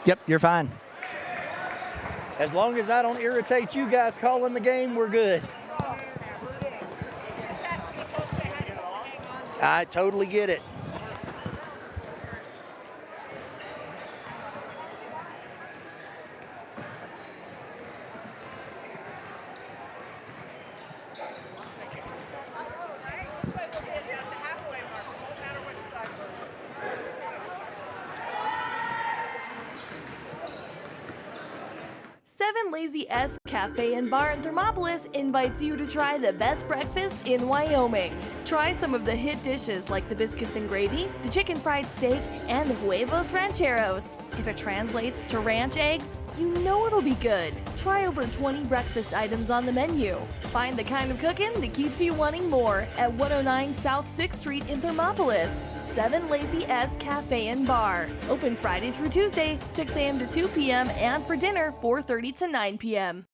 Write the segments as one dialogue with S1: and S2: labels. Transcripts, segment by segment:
S1: Yep, you're fine. As long as I don't irritate you guys calling the game, we're good. I totally get it.
S2: Seven Lazy S Cafe and Bar in Thermopolis invites you to try the best breakfast in Wyoming. Try some of the hit dishes like the biscuits and gravy, the chicken fried steak, and the huevos rancheros. If it translates to ranch eggs, you know it'll be good. Try over 20 breakfast items on the menu. Find the kind of cooking that keeps you wanting more at 109 South 6th Street in Thermopolis. 7 Lazy S Cafe and Bar. Open Friday through Tuesday, 6 a.m. to 2 p.m. and for dinner, 4:30 to 9 p.m.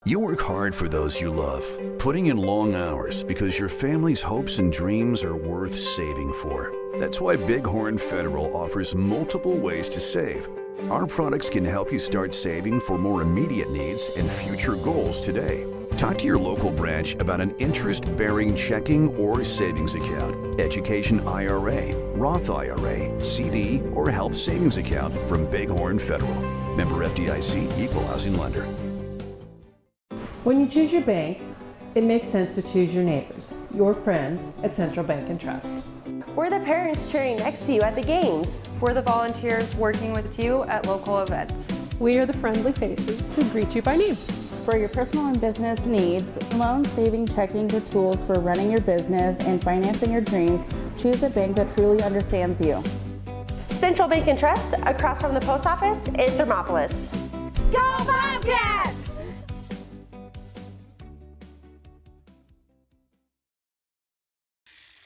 S3: You work hard for those you love, putting in long hours because your family's hopes and dreams are worth saving for. That's why Bighorn Federal offers multiple ways to save. Our products can help you start saving for more immediate needs and future goals today. Talk to your local branch about an interest-bearing checking or savings account, education IRA, Roth IRA, CD, or health savings account from Bighorn Federal. Member FDIC, Equal Housing Lender.
S4: When you choose your bank, it makes sense to choose your neighbors, your friends at Central Bank and Trust.
S5: We're the parents cheering next to you at the games.
S6: We're the volunteers working with you at local events.
S4: We are the friendly faces who greet you by name.
S7: For your personal and business needs, loan, saving, checking, or tools for running your business and financing your dreams, choose a bank that truly understands you.
S5: Central Bank and Trust, across from the post office in Thermopolis.
S2: Go Bobcats!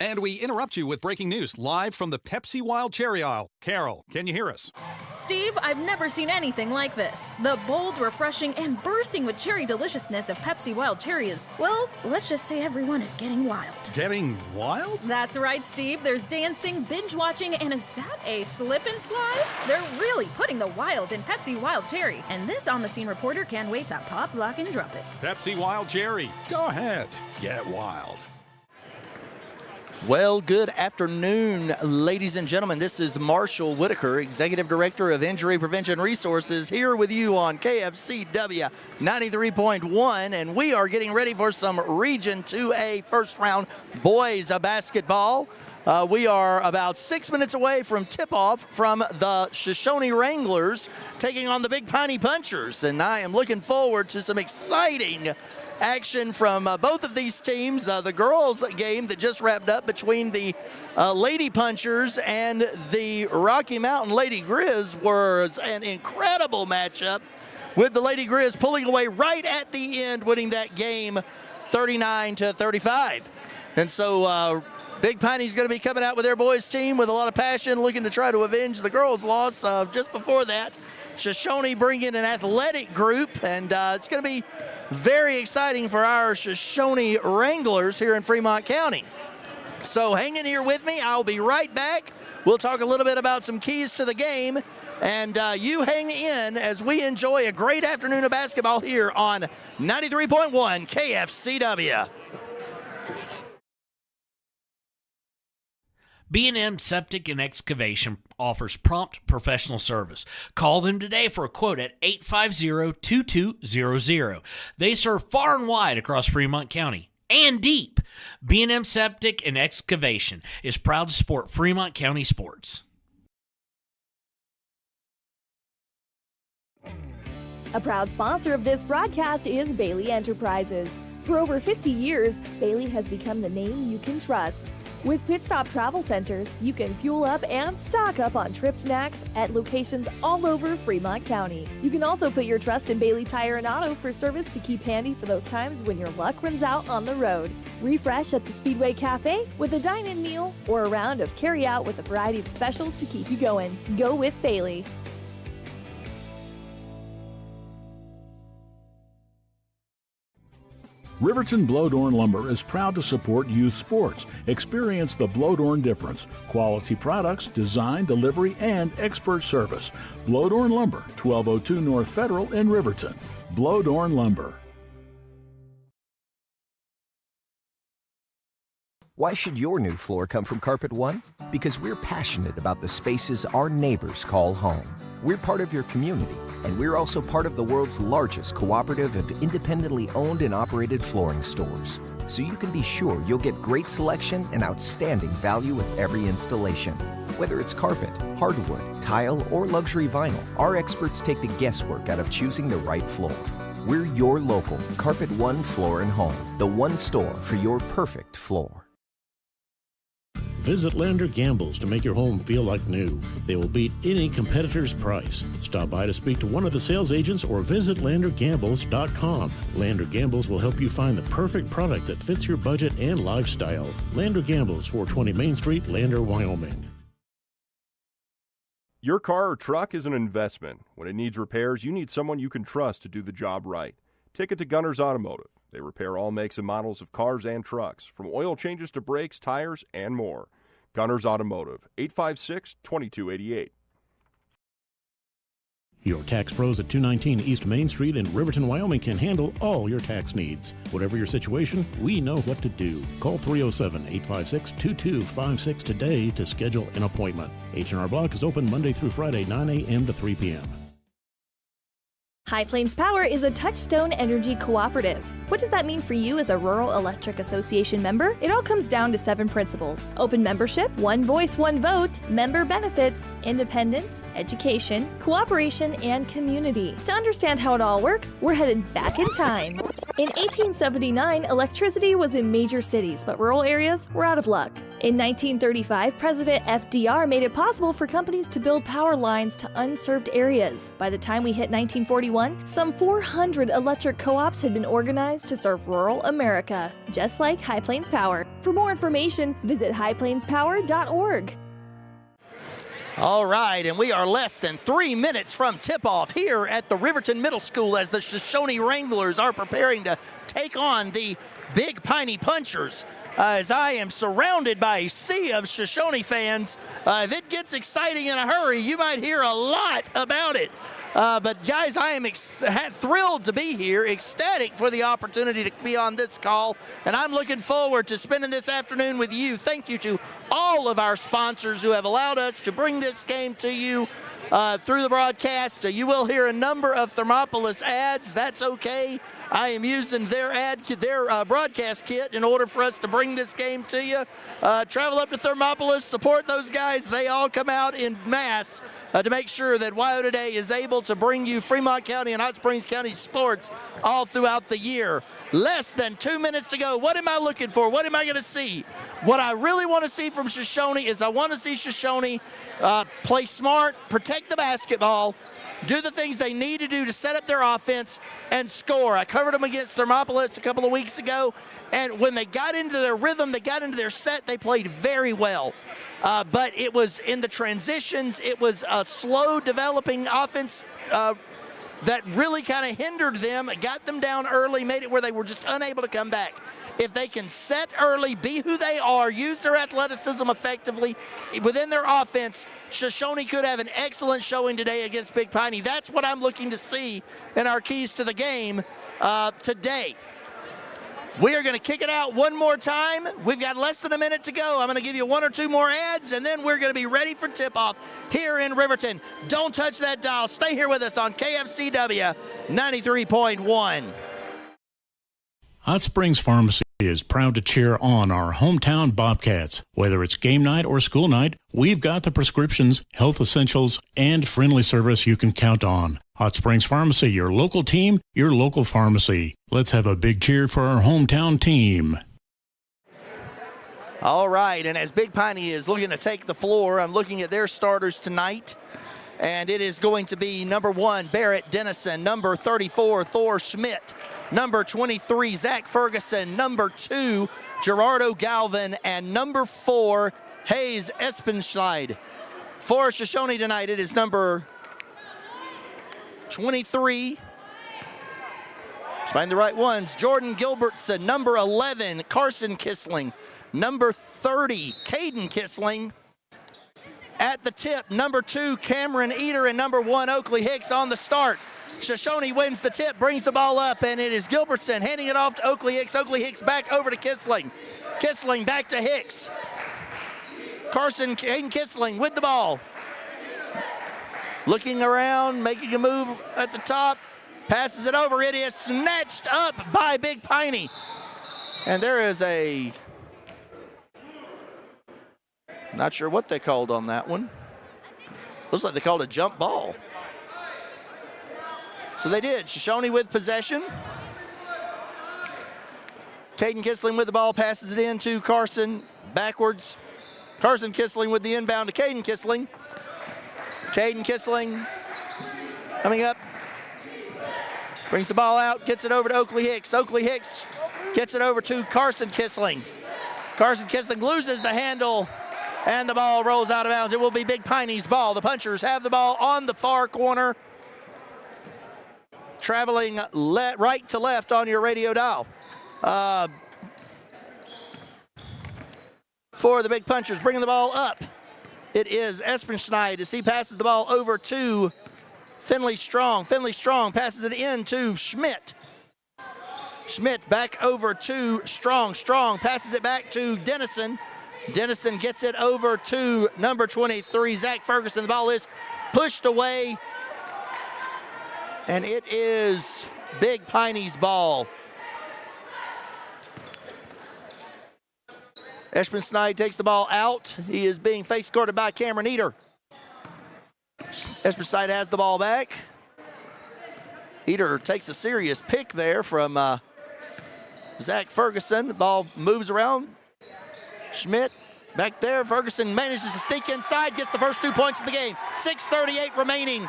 S8: And we interrupt you with breaking news live from the Pepsi Wild Cherry Aisle. Carol, can you hear us?
S9: Steve, I've never seen anything like this. The bold, refreshing, and bursting with cherry deliciousness of Pepsi Wild Cherry is, well, let's just say everyone is getting wild.
S8: Getting wild?
S9: That's right, Steve. There's dancing, binge-watching, and is that a slip and slide? They're really putting the wild in Pepsi Wild Cherry, and this on-the-scene reporter can't wait to pop, lock, and drop it.
S8: Pepsi Wild Cherry. Go ahead. Get wild.
S1: Well, good afternoon, ladies and gentlemen. This is Marshall Whitaker, Executive Director of Injury Prevention Resources, here with you on KFCW 93.1, and we are getting ready for some Region 2A first round boys basketball. We are about 6 minutes away from tip-off from the Shoshoni Wranglers taking on the Big Piney Punchers, and I am looking forward to some exciting action from both of these teams. The girls game that just wrapped up between the Lady Punchers and the Rocky Mountain Lady Grizz was an incredible matchup, with the Lady Grizz pulling away right at the end, winning that game 39-35. And so Big Piney's going to be coming out with their boys team with a lot of passion, looking to try to avenge the girls' loss. Just before that, Shoshoni bringing an athletic group, and it's going to be very exciting for our Shoshoni Wranglers here in Fremont County. So hang in here with me. I'll be right back. We'll talk a little bit about some keys to the game, and you hang in as we enjoy a great afternoon of basketball here on 93.1 KFCW.
S10: B&M Septic and Excavation offers prompt professional service. Call them today for a quote at 850-2200. They serve far and wide across Fremont County and deep. B&M Septic and Excavation is proud to support Fremont County sports.
S2: A proud sponsor of this broadcast is Bailey Enterprises. For over 50 years, Bailey has become the name you can trust. With Pit Stop Travel Centers, you can fuel up and stock up on trip snacks at locations all over Fremont County. You can also put your trust in Bailey Tire and Auto for service to keep handy for those times when your luck runs out on the road. Refresh at the Speedway Cafe with a dine-in meal or a round of carry-out with a variety of specials to keep you going. Go with Bailey.
S11: Riverton Blowdorn Lumber is proud to support youth sports. Experience the Blowdorn difference. Quality products, design, delivery, and expert service. Blowdorn Lumber, 1202 North Federal in Riverton. Blowdorn Lumber.
S12: Why should your new floor come from Carpet One? Because we're passionate about the spaces our neighbors call home. We're part of your community, and we're also part of the world's largest cooperative of independently owned and operated flooring stores. So you can be sure you'll get great selection and outstanding value with every installation. Whether it's carpet, hardwood, tile, or luxury vinyl, our experts take the guesswork out of choosing the right floor. We're your local Carpet One Floor and Home, the one store for your perfect floor.
S13: Visit Lander Gambles to make your home feel like new. They will beat any competitor's price. Stop by to speak to one of the sales agents or visit LanderGambles.com. Lander Gambles will help you find the perfect product that fits your budget and lifestyle. Lander Gambles, 420 Main Street, Lander, Wyoming.
S14: Your car or truck is an investment. When it needs repairs, you need someone you can trust to do the job right. Take it to Gunners Automotive. They repair all makes and models of cars and trucks, from oil changes to brakes, tires, and more. Gunners Automotive, 856-2288.
S13: Your tax pros at 219 East Main Street in Riverton, Wyoming can handle all your tax needs. Whatever your situation, we know what to do. Call 307-856-2256 today to schedule an appointment. H&R Block is open Monday through Friday, 9 a.m. to 3 p.m.
S2: High Plains Power is a Touchstone Energy cooperative. What does that mean for you as a Rural Electric Association member? It all comes down to 7 principles: open membership, one voice, one vote, member benefits, independence, education, cooperation, and community. To understand how it all works, we're headed back in time. In 1879, electricity was in major cities, but rural areas were out of luck. In 1935, President FDR made it possible for companies to build power lines to unserved areas. By the time we hit 1941, some 400 electric co-ops had been organized to serve rural America, just like High Plains Power. For more information, visit highplainspower.org.
S1: All right, and we are less than 3 minutes from tip-off here at the Riverton Middle School as the Shoshoni Wranglers are preparing to take on the Big Piney Punchers. As I am surrounded by a sea of Shoshoni fans, if it gets exciting in a hurry, you might hear a lot about it. But guys, I am thrilled to be here, ecstatic for the opportunity to be on this call, and I'm looking forward to spending this afternoon with you. Thank you to all of our sponsors who have allowed us to bring this game to you through the broadcast. You will hear a number of Thermopolis ads. That's okay. I am using their broadcast kit in order for us to bring this game to you. Travel up to Thermopolis, support those guys. They all come out in mass to make sure that WYO Today is able to bring you Fremont County and Hot Springs County sports all throughout the year. Less than 2 minutes to go. What am I looking for? What am I going to see? What I really want to see from Shoshoni is I want to see Shoshoni play smart, protect the basketball, do the things they need to do to set up their offense and score. I covered them against Thermopolis a couple of weeks ago, and when they got into their rhythm, they got into their set, they played very well. But it was in the transitions, it was a slow developing offense that really kind of hindered them, got them down early, made it where they were just unable to come back. If they can set early, be who they are, use their athleticism effectively within their offense, Shoshoni could have an excellent showing today against Big Piney. That's what I'm looking to see in our keys to the game today. We are going to kick it out one more time. We've got less than a minute to go. I'm going to give you 1 or 2 more ads, and then we're going to be ready for tip-off here in Riverton. Don't touch that dial. Stay here with us on KFCW 93.1.
S13: Hot Springs Pharmacy is proud to cheer on our hometown Bobcats. Whether it's game night or school night, we've got the prescriptions, health essentials, and friendly service you can count on. Hot Springs Pharmacy, your local team, your local pharmacy. Let's have a big cheer for our hometown team.
S1: All right, and as Big Piney is looking to take the floor, I'm looking at their starters tonight. And it is going to be number 1, Barrett Dennison, number 34, Thor Schmidt, number 23, Zach Ferguson, number 2, Gerardo Galvin, and number 4, Hayes Espenschneid. For Shoshoni tonight, it is number 23, Find the right ones. Jordan Gilbertson, number 11. Carson Kissling, number 30. Caden Kissling. At the tip, number 2, Cameron Eater, and number 1, Oakley Hicks on the start. Shoshoni wins the tip, brings the ball up, and it is Gilbertson handing it off to Oakley Hicks. Oakley Hicks back over to Kissling. Kissling back to Hicks. Caden Kissling with the ball. Looking around, making a move at the top. Passes it over. It is snatched up by Big Piney. And there is a... Not sure what they called on that one. Looks like they called a jump ball. So they did. Shoshoni with possession. Caden Kissling with the ball, passes it in to Carson backwards. Carson Kissling with the inbound to Caden Kissling. Caden Kissling coming up. Brings the ball out, gets it over to Oakley Hicks. Oakley Hicks gets it over to Carson Kissling. Carson Kissling loses the handle, and the ball rolls out of bounds. It will be Big Piney's ball. The Punchers have the ball on the far corner, traveling right to left on your radio dial. For the Big Punchers, bringing the ball up, it is Espenschneid as he passes the ball over to Finley Strong. Finley Strong passes it in to Schmidt. Schmidt back over to Strong. Strong passes it back to Dennison. Dennison gets it over to number 23, Zach Ferguson. The ball is pushed away, and it is Big Piney's ball. Espenschneid takes the ball out. He is being face guarded by Cameron Eater. Espenschneid has the ball back. Eater takes a serious pick there from Zach Ferguson. The ball moves around. Schmidt back there. Ferguson manages to sneak inside, gets the first 2 points of the game. 6:38 remaining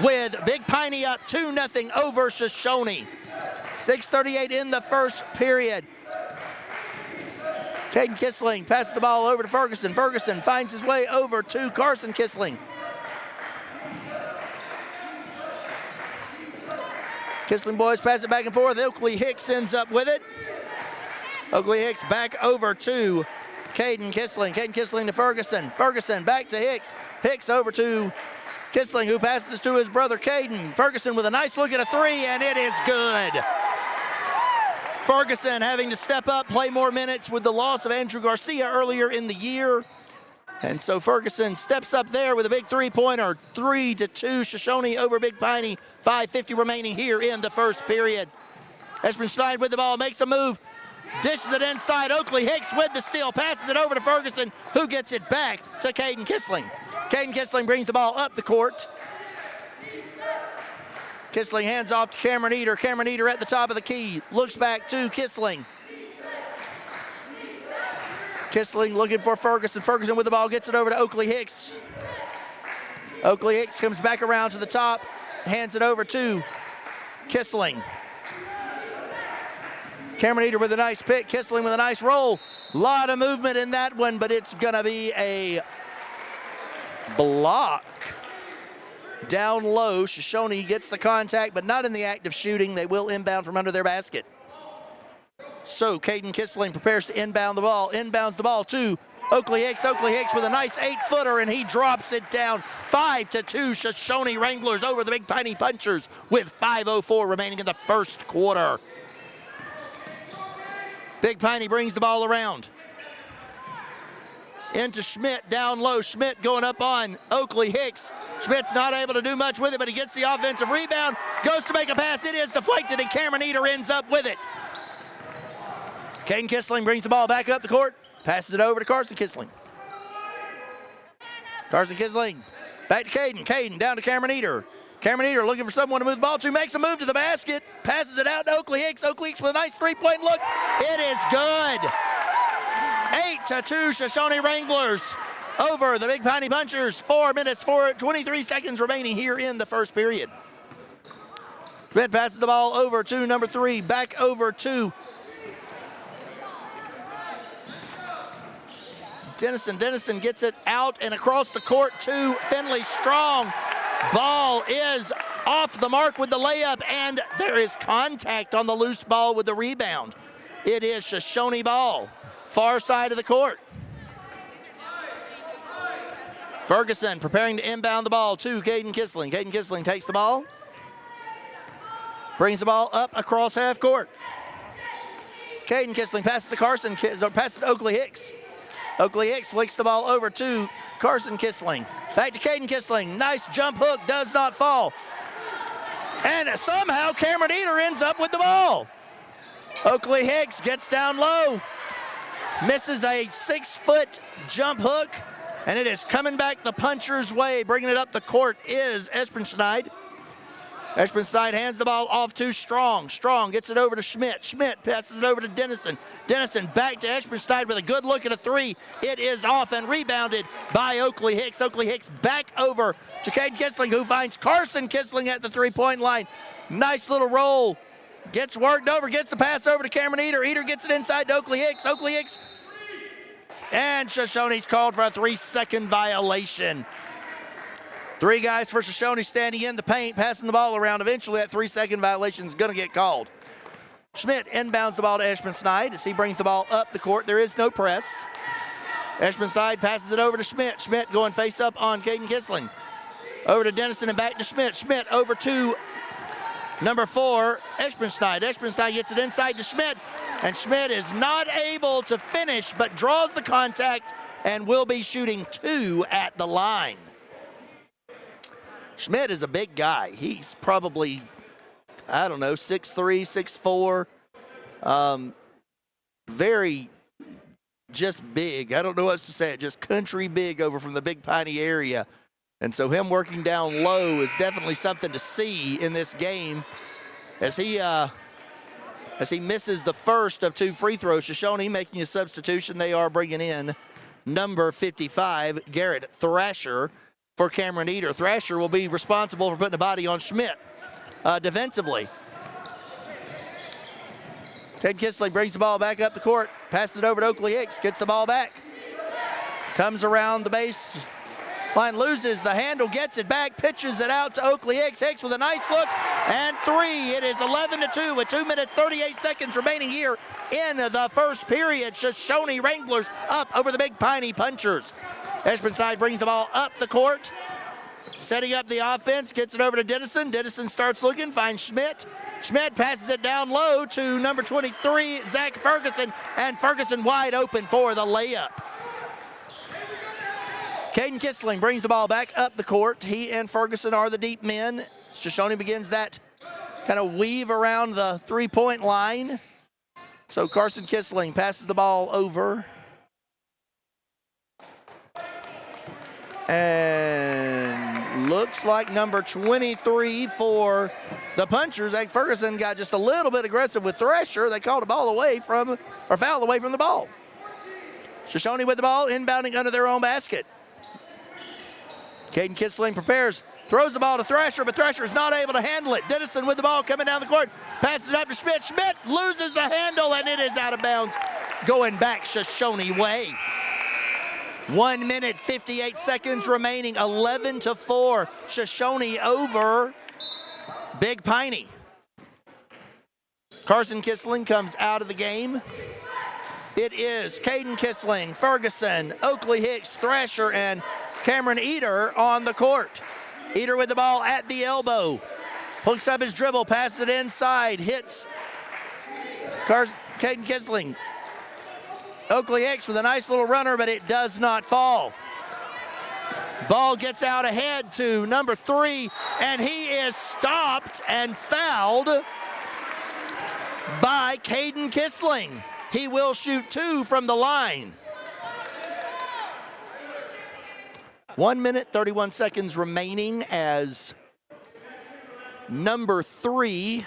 S1: with Big Piney up 2-0 over Shoshoni. 6:38 in the first period. Caden Kissling passes the ball over to Ferguson. Ferguson finds his way over to Carson Kissling. Kissling boys pass it back and forth. Oakley Hicks ends up with it. Oakley Hicks back over to Caden Kissling. Caden Kissling to Ferguson. Ferguson back to Hicks. Hicks over to Kissling, who passes to his brother Caden. Ferguson with a nice look at a three, and it is good. Ferguson having to step up, play more minutes with the loss of Andrew Garcia earlier in the year. And so Ferguson steps up there with a big three-pointer. 3-2 Shoshoni over Big Piney. 5:50 remaining here in the first period. Espenschneid with the ball, makes a move, dishes it inside. Oakley Hicks with the steal, passes it over to Ferguson, who gets it back to Caden Kissling. Caden Kissling brings the ball up the court. Kissling hands off to Cameron Eater. Cameron Eater at the top of the key. Looks back to Kissling. Kissling looking for Ferguson. Ferguson with the ball, gets it over to Oakley Hicks. Oakley Hicks comes back around to the top, hands it over to Kissling. Cameron Eater with a nice pick. Kissling with a nice roll. A lot of movement in that one, but it's going to be a block. Down low, Shoshoni gets the contact, but not in the act of shooting. They will inbound from under their basket. So Caden Kissling prepares to inbound the ball. Inbounds the ball to Oakley Hicks. Oakley Hicks with a nice 8-footer, and he drops it down. 5-2 Shoshoni Wranglers over the Big Piney Punchers with 5:04 remaining in the first quarter. Big Piney brings the ball around. Into Schmidt, down low. Schmidt going up on Oakley Hicks. Schmidt's not able to do much with it, but he gets the offensive rebound. Goes to make a pass. It is deflected, and Cameron Eater ends up with it. Caden Kissling brings the ball back up the court. Passes it over to Carson Kissling. Carson Kissling back to Caden. Caden down to Cameron Eater. Cameron Eater looking for someone to move the ball to. Makes a move to the basket. Passes it out to Oakley Hicks. Oakley Hicks with a nice three-point look. It is good. 8-2 Shoshoni Wranglers over the Big Piney Punchers. 4 minutes, 23 seconds remaining here in the first period. Schmidt passes the ball over to number 3. Back over to Dennison. Dennison gets it out and across the court to Finley Strong. Ball is off the mark with the layup, and there is contact on the loose ball with the rebound. It is Shoshoni ball, far side of the court. Ferguson preparing to inbound the ball to Caden Kissling. Caden Kissling takes the ball, brings the ball up across half court. Caden Kissling passes to Carson, passes to Oakley Hicks. Oakley Hicks flicks the ball over to Carson Kissling. Back to Caden Kissling. Nice jump hook, does not fall. And somehow Cameron Eder ends up with the ball. Oakley Hicks gets down low, misses a 6-foot jump hook, and it is coming back the puncher's way. Bringing it up the court is Espenschneid. Espenschneid hands the ball off to Strong. Strong gets it over to Schmidt. Schmidt passes it over to Dennison. Dennison back to Espenschneid with a good look at a three. It is off and rebounded by Oakley Hicks. Oakley Hicks back over to Caden Kissling, who finds Carson Kissling at the three-point line. Nice little roll. Gets worked over, gets the pass over to Cameron Eder. Eder gets it inside to Oakley Hicks. Oakley Hicks. And Shoshoni's called for a 3-second violation. 3 guys for Shoshoni standing in the paint, passing the ball around. Eventually, that 3-second violation is going to get called. Schmidt inbounds the ball to Espenschneid as he brings the ball up the court. There is no press. Espenschneid passes it over to Schmidt. Schmidt going face up on Caden Kissling. Over to Dennison and back to Schmidt. Schmidt over to number 4, Espenschneid. Espenschneid gets it inside to Schmidt, and Schmidt is not able to finish, but draws the contact and will be shooting 2 at the line. Schmidt is a big guy. He's probably, 6'3", 6'4". Very just big. I don't know what else to say. Just country big over from the Big Piney area. And so him working down low is definitely something to see in this game as he misses the first of 2 free throws. Shoshoni making a substitution. They are bringing in number 55, Garrett Thrasher, for Cameron Eder. Thrasher will be responsible for putting a body on Schmidt defensively. Ted Kissling brings the ball back up the court, passes it over to Oakley Hicks, gets the ball back, comes around the base line, loses the handle, gets it back, pitches it out to Oakley Hicks. Hicks with a nice look, and 3. It is 11-2 with 2 minutes, 38 seconds remaining here in the first period. Shoshoni Wranglers up over the Big Piney Punchers. Espenschneid brings the ball up the court, setting up the offense, gets it over to Dennison. Dennison starts looking, finds Schmidt. Schmidt passes it down low to number 23, Zach Ferguson, and Ferguson wide open for the layup. Caden Kissling brings the ball back up the court. He and Ferguson are the deep men. Shoshoni begins that kind of weave around the three-point line. So Carson Kissling passes the ball over. And looks like number 23 for the Punchers, Zach Ferguson, got just a little bit aggressive with Thrasher. They called a foul away from the ball. Shoshoni with the ball, inbounding under their own basket. Caden Kissling prepares, throws the ball to Thrasher, but Thrasher is not able to handle it. Dennison with the ball coming down the court, passes it up to Schmidt. Schmidt loses the handle, and it is out of bounds, going back Shoshoni way. 1 minute, 58 seconds remaining, 11-4. Shoshoni over Big Piney. Carson Kissling comes out of the game. It is Caden Kissling, Ferguson, Oakley Hicks, Thrasher, and Cameron Eder on the court. Eder with the ball at the elbow. Hooks up his dribble, passes it inside, hits Caden Kissling. Oakley Hicks with a nice little runner, but it does not fall. Ball gets out ahead to number 3, and he is stopped and fouled by Caden Kissling. He will shoot 2 from the line. 1 minute, 31 seconds remaining as number 3,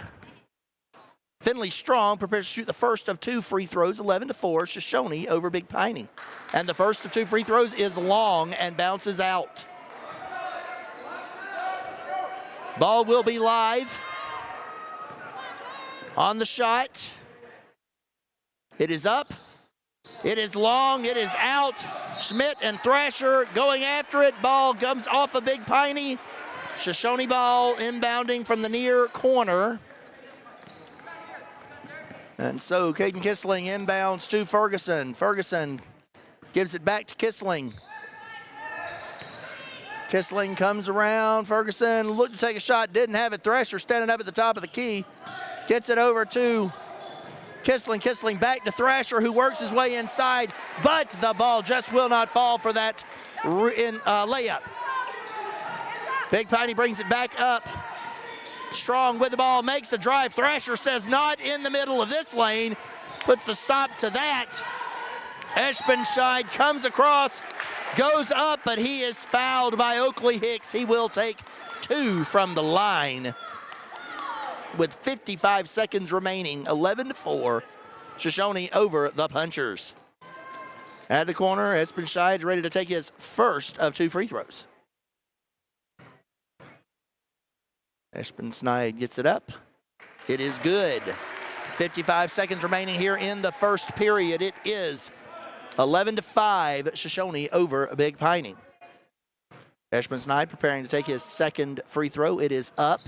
S1: Finley Strong, prepares to shoot the first of 2 free throws, 11-4, Shoshoni over Big Piney. And the first of 2 free throws is long and bounces out. Ball will be live on the shot. It is up. It is long. It is out. Schmidt and Thrasher going after it. Ball comes off of Big Piney. Shoshoni ball inbounding from the near corner. And so Caden Kissling inbounds to Ferguson. Ferguson gives it back to Kissling. Kissling comes around. Ferguson looked to take a shot, didn't have it. Thrasher standing up at the top of the key. Gets it over to Kissling. Kissling back to Thrasher, who works his way inside, but the ball just will not fall for that layup. Big Piney brings it back up. Strong with the ball, makes a drive. Thrasher says not in the middle of this lane. Puts the stop to that. Espenscheid comes across, goes up, but he is fouled by Oakley Hicks. He will take 2 from the line. With 55 seconds remaining, 11-4, Shoshoni over the Punchers. At the corner, Espenscheid ready to take his first of 2 free throws. Espenscheid gets it up. It is good. 55 seconds remaining here in the first period. It is 11-5, Shoshoni over Big Piney. Espenscheid preparing to take his second free throw. It is up.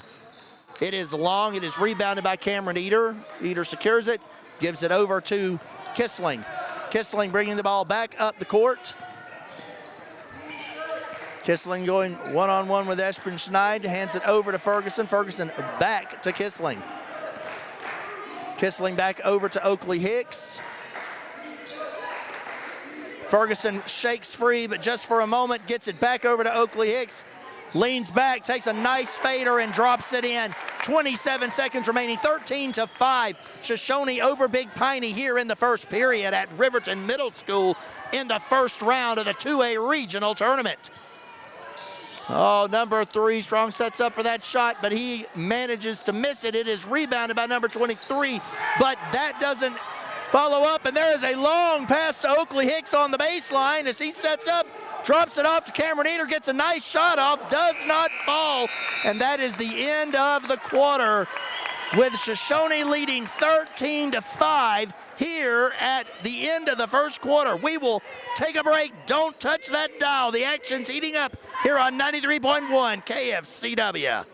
S1: It is long. It is rebounded by Cameron Eder. Eder secures it, gives it over to Kissling. Kissling bringing the ball back up the court. Kissling going one-on-one with Espenscheid, hands it over to Ferguson. Ferguson back to Kissling. Kissling back over to Oakley Hicks. Ferguson shakes free, but just for a moment, gets it back over to Oakley Hicks. Leans back, takes a nice fader and drops it in. 27 seconds remaining, 13-5. Shoshoni over Big Piney here in the first period at Riverton Middle School in the first round of the 2A regional tournament. Oh, number 3, Strong sets up for that shot, but he manages to miss it. It is rebounded by number 23, but that doesn't follow up, and there is a long pass to Oakley Hicks on the baseline as he sets up, drops it off to Cameron Eder, gets a nice shot off, does not fall, and that is the end of the quarter with Shoshoni leading 13-5 here at the end of the first quarter. We will take a break. Don't touch that dial. The action's heating up here on 93.1 KFCW.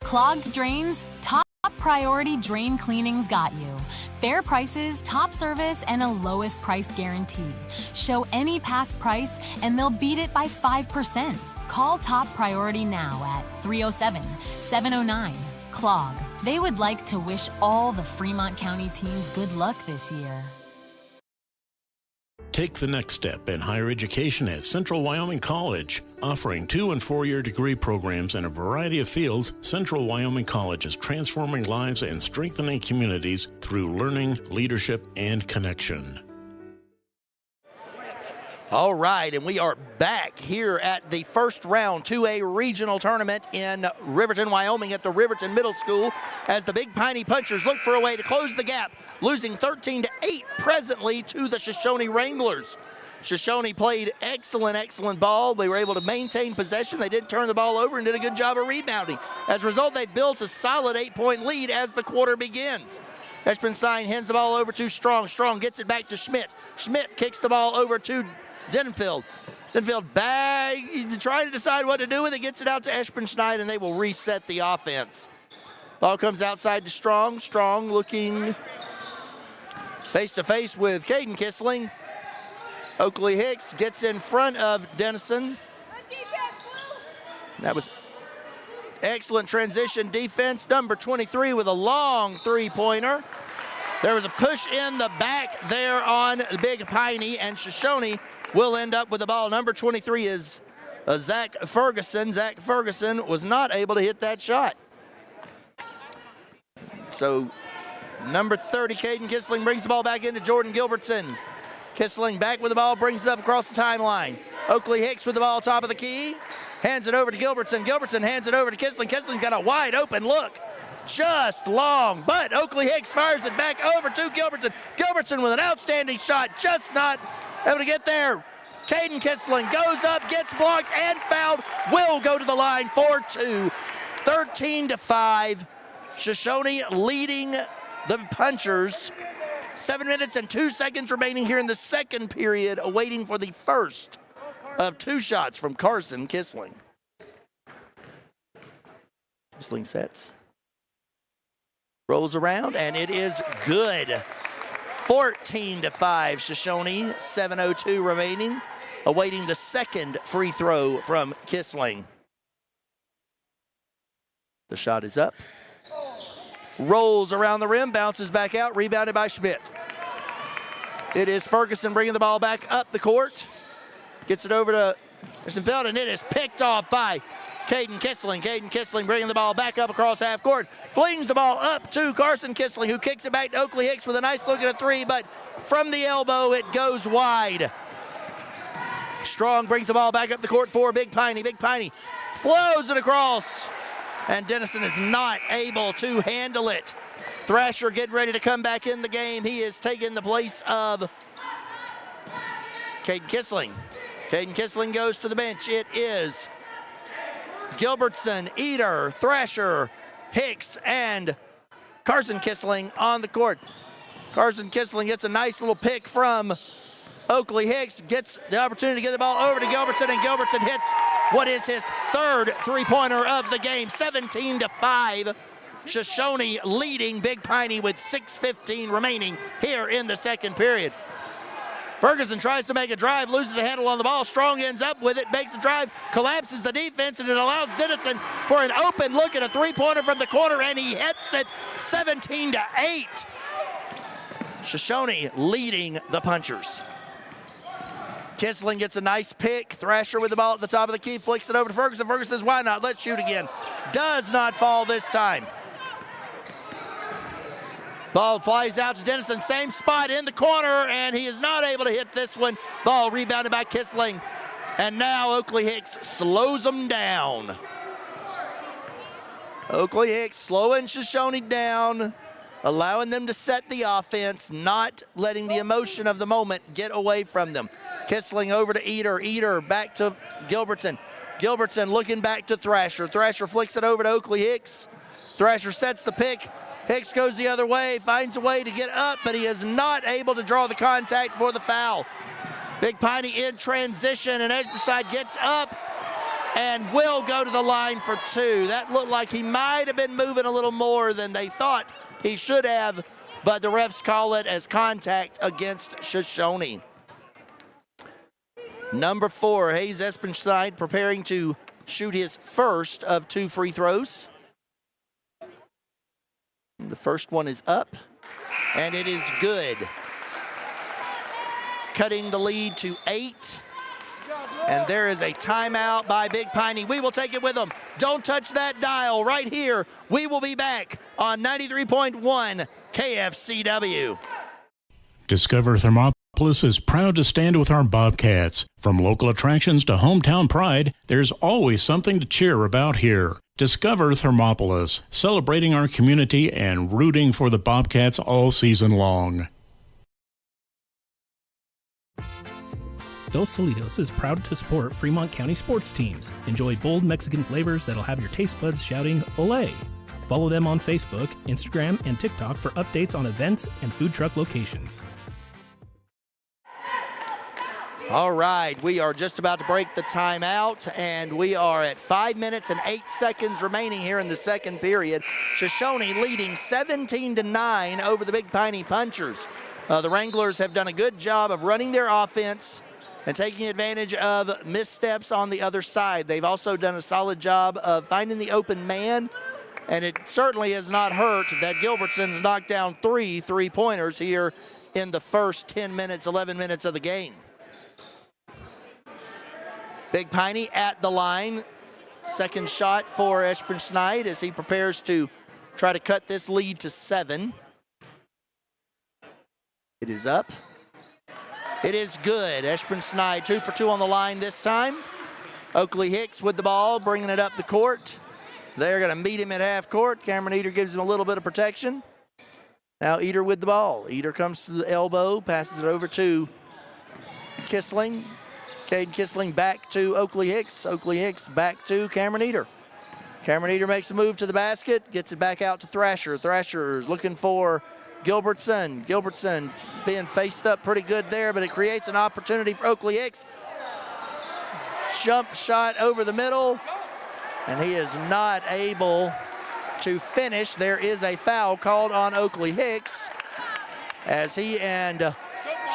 S15: Clogged drains? Top Priority Drain Cleaning's got you. Fair prices, top service, and a lowest price guarantee. Show any past price and they'll beat it by 5%. Call Top Priority now at 307-709-CLOG. They would like to wish all the Fremont County teams good luck this year.
S13: Take the next step in higher education at Central Wyoming College. Offering 2- and 4-year degree programs in a variety of fields, Central Wyoming College is transforming lives and strengthening communities through learning, leadership, and connection.
S1: All right, and we are back here at the first round 2A regional tournament in Riverton, Wyoming at the Riverton Middle School as the Big Piney Punchers look for a way to close the gap, losing 13-8 presently to the Shoshoni Wranglers. Shoshoni played excellent ball. They were able to maintain possession. They did turn the ball over and did a good job of rebounding. As a result, they built a solid 8-point lead as the quarter begins. Espenscheid hands the ball over to Strong. Strong gets it back to Schmidt. Schmidt kicks the ball over to Denfield. Denfield back, trying to decide what to do with it, gets it out to Espenscheid, and they will reset the offense. Ball comes outside to Strong. Strong looking face-to-face with Caden Kissling. Oakley Hicks gets in front of Dennison. That was excellent transition defense. Number 23 with a long three-pointer. There was a push in the back there on Big Piney, and Shoshoni will end up with the ball. Number 23 is Zach Ferguson. Zach Ferguson was not able to hit that shot. So number 30, Caden Kissling, brings the ball back into Jordan Gilbertson. Kissling back with the ball, brings it up across the timeline. Oakley Hicks with the ball top of the key. Hands it over to Gilbertson. Gilbertson hands it over to Kissling. Kissling's got a wide open look. Just long, but Oakley Hicks fires it back over to Gilbertson. Gilbertson with an outstanding shot, just not able to get there. Caden Kissling goes up, gets blocked, and fouled. Will go to the line for 2. 13-5. Shoshoni leading the Punchers. 7 minutes and 2 seconds remaining here in the second period, awaiting for the first of 2 shots from Carson Kissling. Kissling sets. Rolls around, and it is good. 14-5, Shoshoni, 7:02 remaining, awaiting the second free throw from Kissling. The shot is up. Rolls around the rim, bounces back out, rebounded by Schmidt. It is Ferguson bringing the ball back up the court. Gets it over to Feld, and it is picked off by Caden Kissling. Caden Kissling bringing the ball back up across half court. Flings the ball up to Carson Kissling, who kicks it back to Oakley Hicks with a nice look at a three, but from the elbow, it goes wide. Strong brings the ball back up the court for Big Piney. Big Piney flows it across, and Dennison is not able to handle it. Thrasher getting ready to come back in the game. He is taking the place of Caden Kissling. Caden Kissling goes to the bench. It is Gilbertson, Eder, Thrasher, Hicks, and Carson Kissling on the court. Carson Kissling gets a nice little pick from Oakley Hicks, gets the opportunity to get the ball over to Gilbertson, and Gilbertson hits what is his third three-pointer of the game. 17-5. Shoshone leading Big Piney with 6:15 remaining here in the second period. Ferguson tries to make a drive, loses a handle on the ball. Strong ends up with it, makes the drive, collapses the defense, and it allows Dennison for an open look at a three-pointer from the corner, and he hits it. 17-8. Shoshone leading the punchers. Kissling gets a nice pick. Thrasher with the ball at the top of the key, flicks it over to Ferguson. Ferguson says, why not? Let's shoot again. Does not fall this time. Ball flies out to Dennison, same spot in the corner, and he is not able to hit this one. Ball rebounded by Kissling, and now Oakley Hicks slows them down. Oakley Hicks slowing Shoshone down, allowing them to set the offense, not letting the emotion of the moment get away from them. Kissling over to Eder. Eder back to Gilbertson. Gilbertson looking back to Thrasher. Thrasher flicks it over to Oakley Hicks. Thrasher sets the pick. Hicks goes the other way, finds a way to get up, but he is not able to draw the contact for the foul. Big Piney in transition, and Edgerside gets up and will go to the line for two. That looked like he might have been moving a little more than they thought he should have, but the refs call it as contact against Shoshone. Number 4, Hayes Espenstein preparing to shoot his first of 2 free throws. The first one is up, and it is good. Cutting the lead to 8. And there is a timeout by Big Piney. We will take it with them. Don't touch that dial right here. We will be back on 93.1 KFCW.
S13: Discover Thermopolis is proud to stand with our Bobcats. From local attractions to hometown pride, there's always something to cheer about here. Discover Thermopolis, celebrating our community and rooting for the Bobcats all season long.
S16: Dos Solitos is proud to support Fremont County sports teams. Enjoy bold Mexican flavors that'll have your taste buds shouting, "Olé!" Follow them on Facebook, Instagram, and TikTok for updates on events and food truck locations.
S1: All right, we are just about to break the timeout, and we are at 5 minutes and 8 seconds remaining here in the second period. Shoshone leading 17-9 over the Big Piney Punchers. The Wranglers have done a good job of running their offense and taking advantage of missteps on the other side. They've also done a solid job of finding the open man, and it certainly has not hurt that Gilbertson's knocked down 3 three-pointers here in the first 10 minutes, 11 minutes of the game. Big Piney at the line. Second shot for Espenstein as he prepares to try to cut this lead to 7. It is up. It is good. Espenstein 2 for 2 on the line this time. Oakley Hicks with the ball, bringing it up the court. They're going to meet him at half court. Cameron Eder gives him a little bit of protection. Now Eder with the ball. Eder comes to the elbow, passes it over to Kissling. Caden Kissling back to Oakley Hicks. Oakley Hicks back to Cameron Eder. Cameron Eder makes a move to the basket, gets it back out to Thrasher. Thrasher's looking for Gilbertson. Gilbertson being faced up pretty good there, but it creates an opportunity for Oakley Hicks. Jump shot over the middle, and he is not able to finish. There is a foul called on Oakley Hicks as he and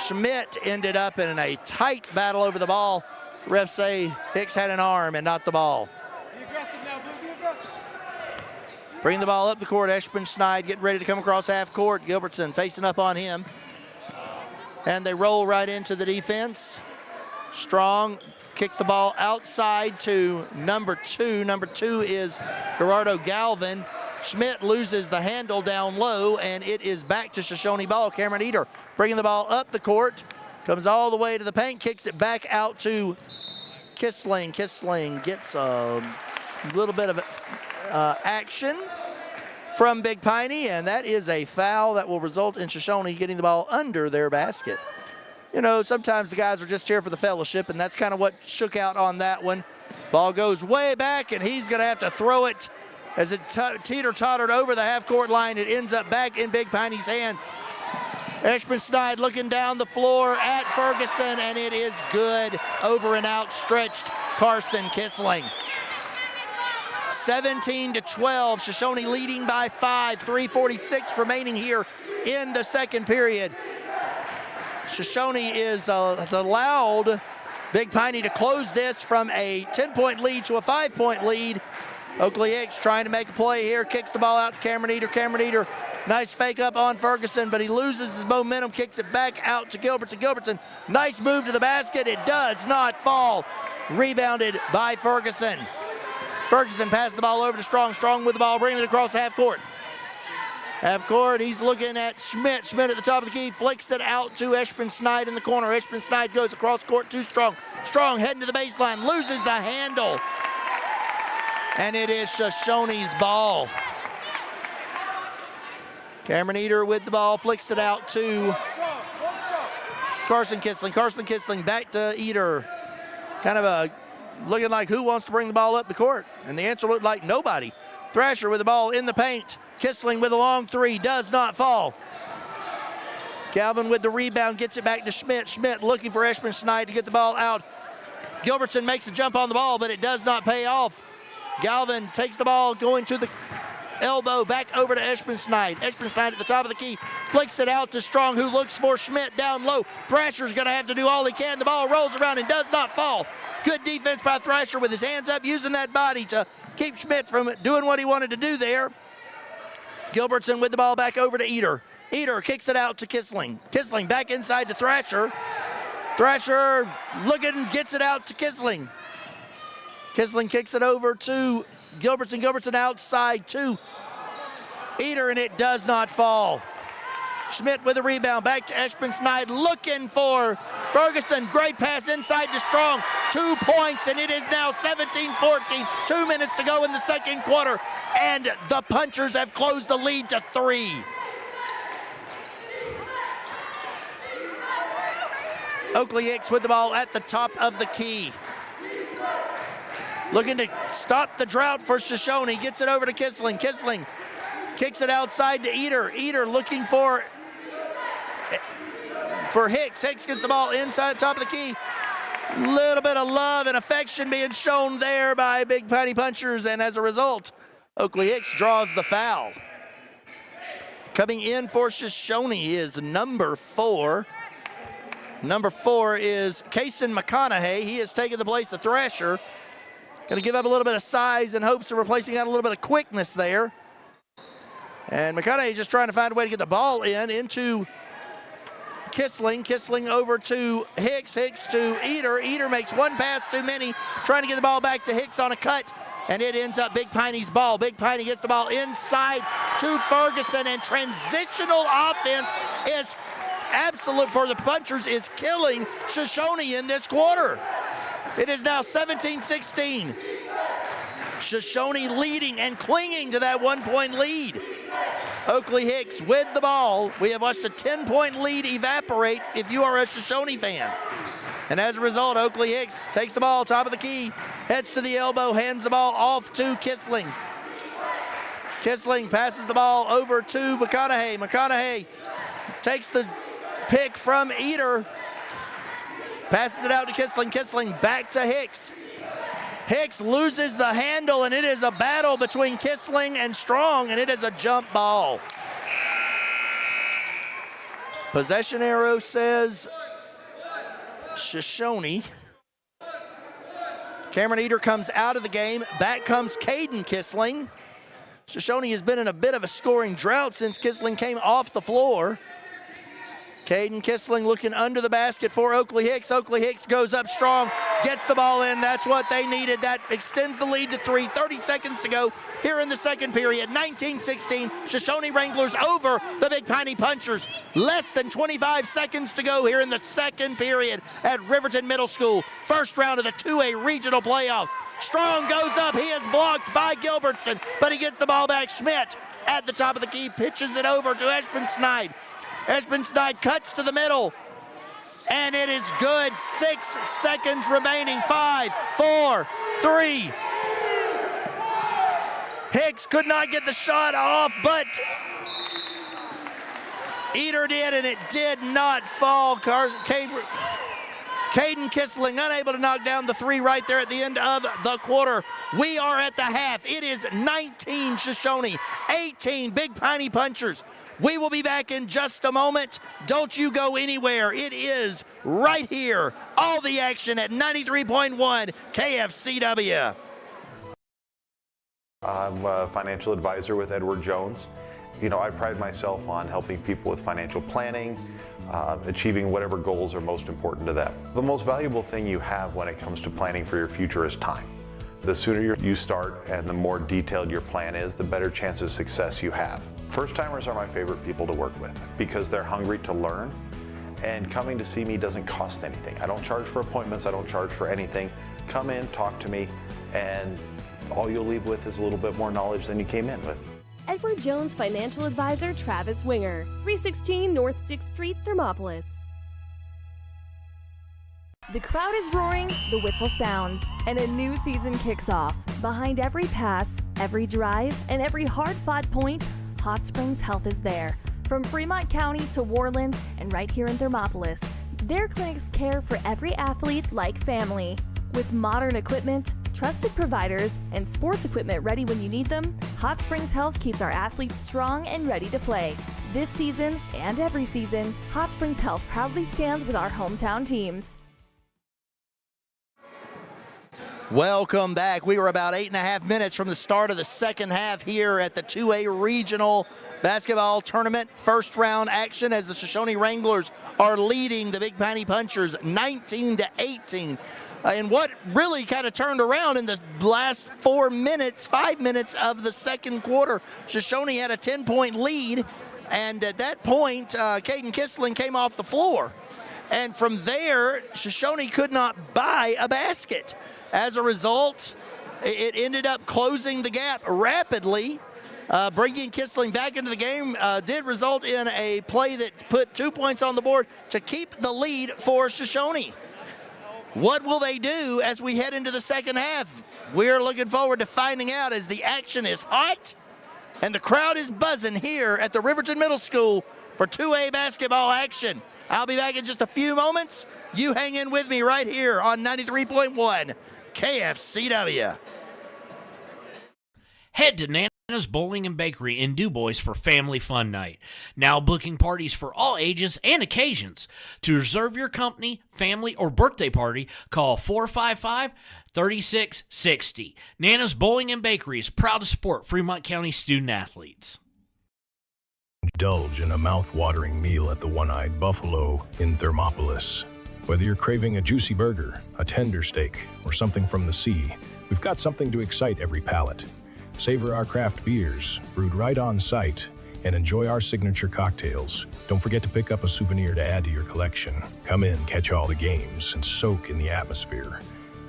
S1: Schmidt ended up in a tight battle over the ball. Refs say Hicks had an arm and not the ball. Bring the ball up the court. Espenschneid getting ready to come across half court. Gilbertson facing up on him. And they roll right into the defense. Strong kicks the ball outside to number 2. Number 2 is Gerardo Galvin. Schmidt loses the handle down low, and it is back to Shoshone ball. Cameron Eder bringing the ball up the court. Comes all the way to the paint, kicks it back out to Kissling. Kissling gets a little bit of action from Big Piney, and that is a foul that will result in Shoshone getting the ball under their basket. You know, sometimes the guys are just here for the fellowship, and that's kind of what shook out on that one. Ball goes way back, and he's going to have to throw it as it teeter-tottered over the half-court line. It ends up back in Big Piney's hands. Espenschneid looking down the floor at Ferguson, and it is good. Over and outstretched Carson Kissling. 17-12, Shoshone leading by 5, 3:46 remaining here in the second period. Shoshone is allowed Big Piney to close this from a 10-point lead to a 5-point lead. Oakley Hicks trying to make a play here, kicks the ball out to Cameron Eder. Cameron Eder, nice fake up on Ferguson, but he loses his momentum, kicks it back out to Gilbertson. Gilbertson, nice move to the basket. It does not fall. Rebounded by Ferguson. Ferguson passed the ball over to Strong. Strong with the ball, bringing it across half court. Half court, he's looking at Schmidt. Schmidt at the top of the key, flicks it out to Espenschneid in the corner. Espenschneid goes across court to Strong. Strong heading to the baseline, loses the handle. And it is Shoshone's ball. Cameron Eder with the ball, flicks it out to Carson Kissling. Carson Kissling back to Eder. Kind of looking like who wants to bring the ball up the court? And the answer looked like nobody. Thrasher with the ball in the paint. Kissling with a long three, does not fall. Galvin with the rebound, gets it back to Schmidt. Schmidt looking for Espenschneid to get the ball out. Gilbertson makes a jump on the ball, but it does not pay off. Galvin takes the ball, going to the elbow, back over to Espenschneid. Espenschneid at the top of the key, flicks it out to Strong, who looks for Schmidt down low. Thrasher's gonna have to do all he can. The ball rolls around and does not fall. Good defense by Thrasher with his hands up, using that body to keep Schmidt from doing what he wanted to do there. Gilbertson with the ball back over to Eder. Eder kicks it out to Kissling. Kissling back inside to Thrasher. Thrasher looking, gets it out to Kissling. Kissling kicks it over to Gilbertson. Gilbertson outside to Eder, and it does not fall. Schmidt with a rebound, back to Espenschneid, looking for Ferguson. Great pass inside to Strong. 2 points, and it is now 17-14. 2 minutes to go in the second quarter, and the Punchers have closed the lead to 3. Oakley Hicks with the ball at the top of the key. Looking to stop the drought for Shoshone. Gets it over to Kissling. Kissling kicks it outside to Eder. Eder looking for Hicks. Hicks gets the ball inside the top of the key. Little bit of love and affection being shown there by Big Piney Punchers, and as a result, Oakley Hicks draws the foul. Coming in for Shoshone is number 4. Number 4 is Kason McConaughey. He has taken the place of Thrasher. Going to give up a little bit of size in hopes of replacing out a little bit of quickness there. And McConaughey just trying to find a way to get the ball into Kissling. Kissling over to Hicks. Hicks to Eder. Eder makes one pass too many, trying to get the ball back to Hicks on a cut, and it ends up Big Piney's ball. Big Piney gets the ball inside to Ferguson, and transitional offense is absolute for the Punchers, is killing Shoshone in this quarter. It is now 17-16. Shoshone leading and clinging to that 1-point lead. Oakley Hicks with the ball. We have watched a 10-point lead evaporate if you are a Shoshone fan. And as a result, Oakley Hicks takes the ball, top of the key, heads to the elbow, hands the ball off to Kissling. Kissling passes the ball over to McConaughey. McConaughey takes the pick from Eder. Passes it out to Kissling. Kissling back to Hicks. Hicks loses the handle, and it is a battle between Kissling and Strong, and it is a jump ball. Possession arrow says Shoshoni. Cameron Eder comes out of the game. Back comes Caden Kissling. Shoshoni has been in a bit of a scoring drought since Kissling came off the floor. Caden Kissling looking under the basket for Oakley Hicks. Oakley Hicks goes up strong, gets the ball in. That's what they needed. That extends the lead to 3. 30 seconds to go here in the second period. 19-16, Shoshoni Wranglers over the Big Piney Punchers. Less than 25 seconds to go here in the second period at Riverton Middle School. First round of the 2A regional playoffs. Strong goes up. He is blocked by Gilbertson, but he gets the ball back. Schmidt at the top of the key pitches it over to Eshman Snide. Eshman Snide cuts to the middle, and it is good. 6 seconds remaining. 5, 4, 3. Hicks could not get the shot off, but Eder did, and it did not fall. Caden Kissling unable to knock down the 3 right there at the end of the quarter. We are at the half. It is 19 Shoshoni, 18 Big Piney Punchers. We will be back in just a moment. Don't you go anywhere. It is right here. All the action at 93.1 KFCW.
S17: I'm a financial advisor with Edward Jones. You know, I pride myself on helping people with financial planning, achieving whatever goals are most important to them. The most valuable thing you have when it comes to planning for your future is time. The sooner you start and the more detailed your plan is, the better chance of success you have. First-timers are my favorite people to work with because they're hungry to learn, and coming to see me doesn't cost anything. I don't charge for appointments, I don't charge for anything. Come in, talk to me, and all you'll leave with is a little bit more knowledge than you came in with.
S2: Edward Jones Financial Advisor Travis Winger, 316 North 6th Street, Thermopolis. The crowd is roaring, the whistle sounds, and a new season kicks off. Behind every pass, every drive, and every hard-fought point, Hot Springs Health is there. From Fremont County to Worland and right here in Thermopolis, their clinics care for every athlete like family. With modern equipment, trusted providers, and sports equipment ready when you need them, Hot Springs Health keeps our athletes strong and ready to play. This season and every season, Hot Springs Health proudly stands with our hometown teams.
S1: Welcome back. We were about 8.5 minutes from the start of the second half here at the 2A Regional Basketball Tournament. First round action as the Shoshoni Wranglers are leading the Big Piney Punchers 19-18. And what really kind of turned around in the last 5 minutes of the second quarter. Shoshoni had a 10-point lead, and at that point, Caden Kissling came off the floor. And from there, Shoshoni could not buy a basket. As a result, it ended up closing the gap rapidly. Bringing Kissling back into the game did result in a play that put 2 points on the board to keep the lead for Shoshoni. What will they do as we head into the second half? We're looking forward to finding out as the action is hot and the crowd is buzzing here at the Riverton Middle School for 2A basketball action. I'll be back in just a few moments. You hang in with me right here on 93.1 KFCW.
S10: Head to Nana's Bowling and Bakery in DuBois for Family Fun Night. Now booking parties for all ages and occasions. To reserve your company, family, or birthday party, call 455-3660. Nana's Bowling and Bakery is proud to support Fremont County student athletes.
S18: Indulge in a mouth-watering meal at the One-Eyed Buffalo in Thermopolis. Whether you're craving a juicy burger, a tender steak, or something from the sea, we've got something to excite every palate. Savor our craft beers, brewed right on site, and enjoy our signature cocktails. Don't forget to pick up a souvenir to add to your collection. Come in, catch all the games, and soak in the atmosphere.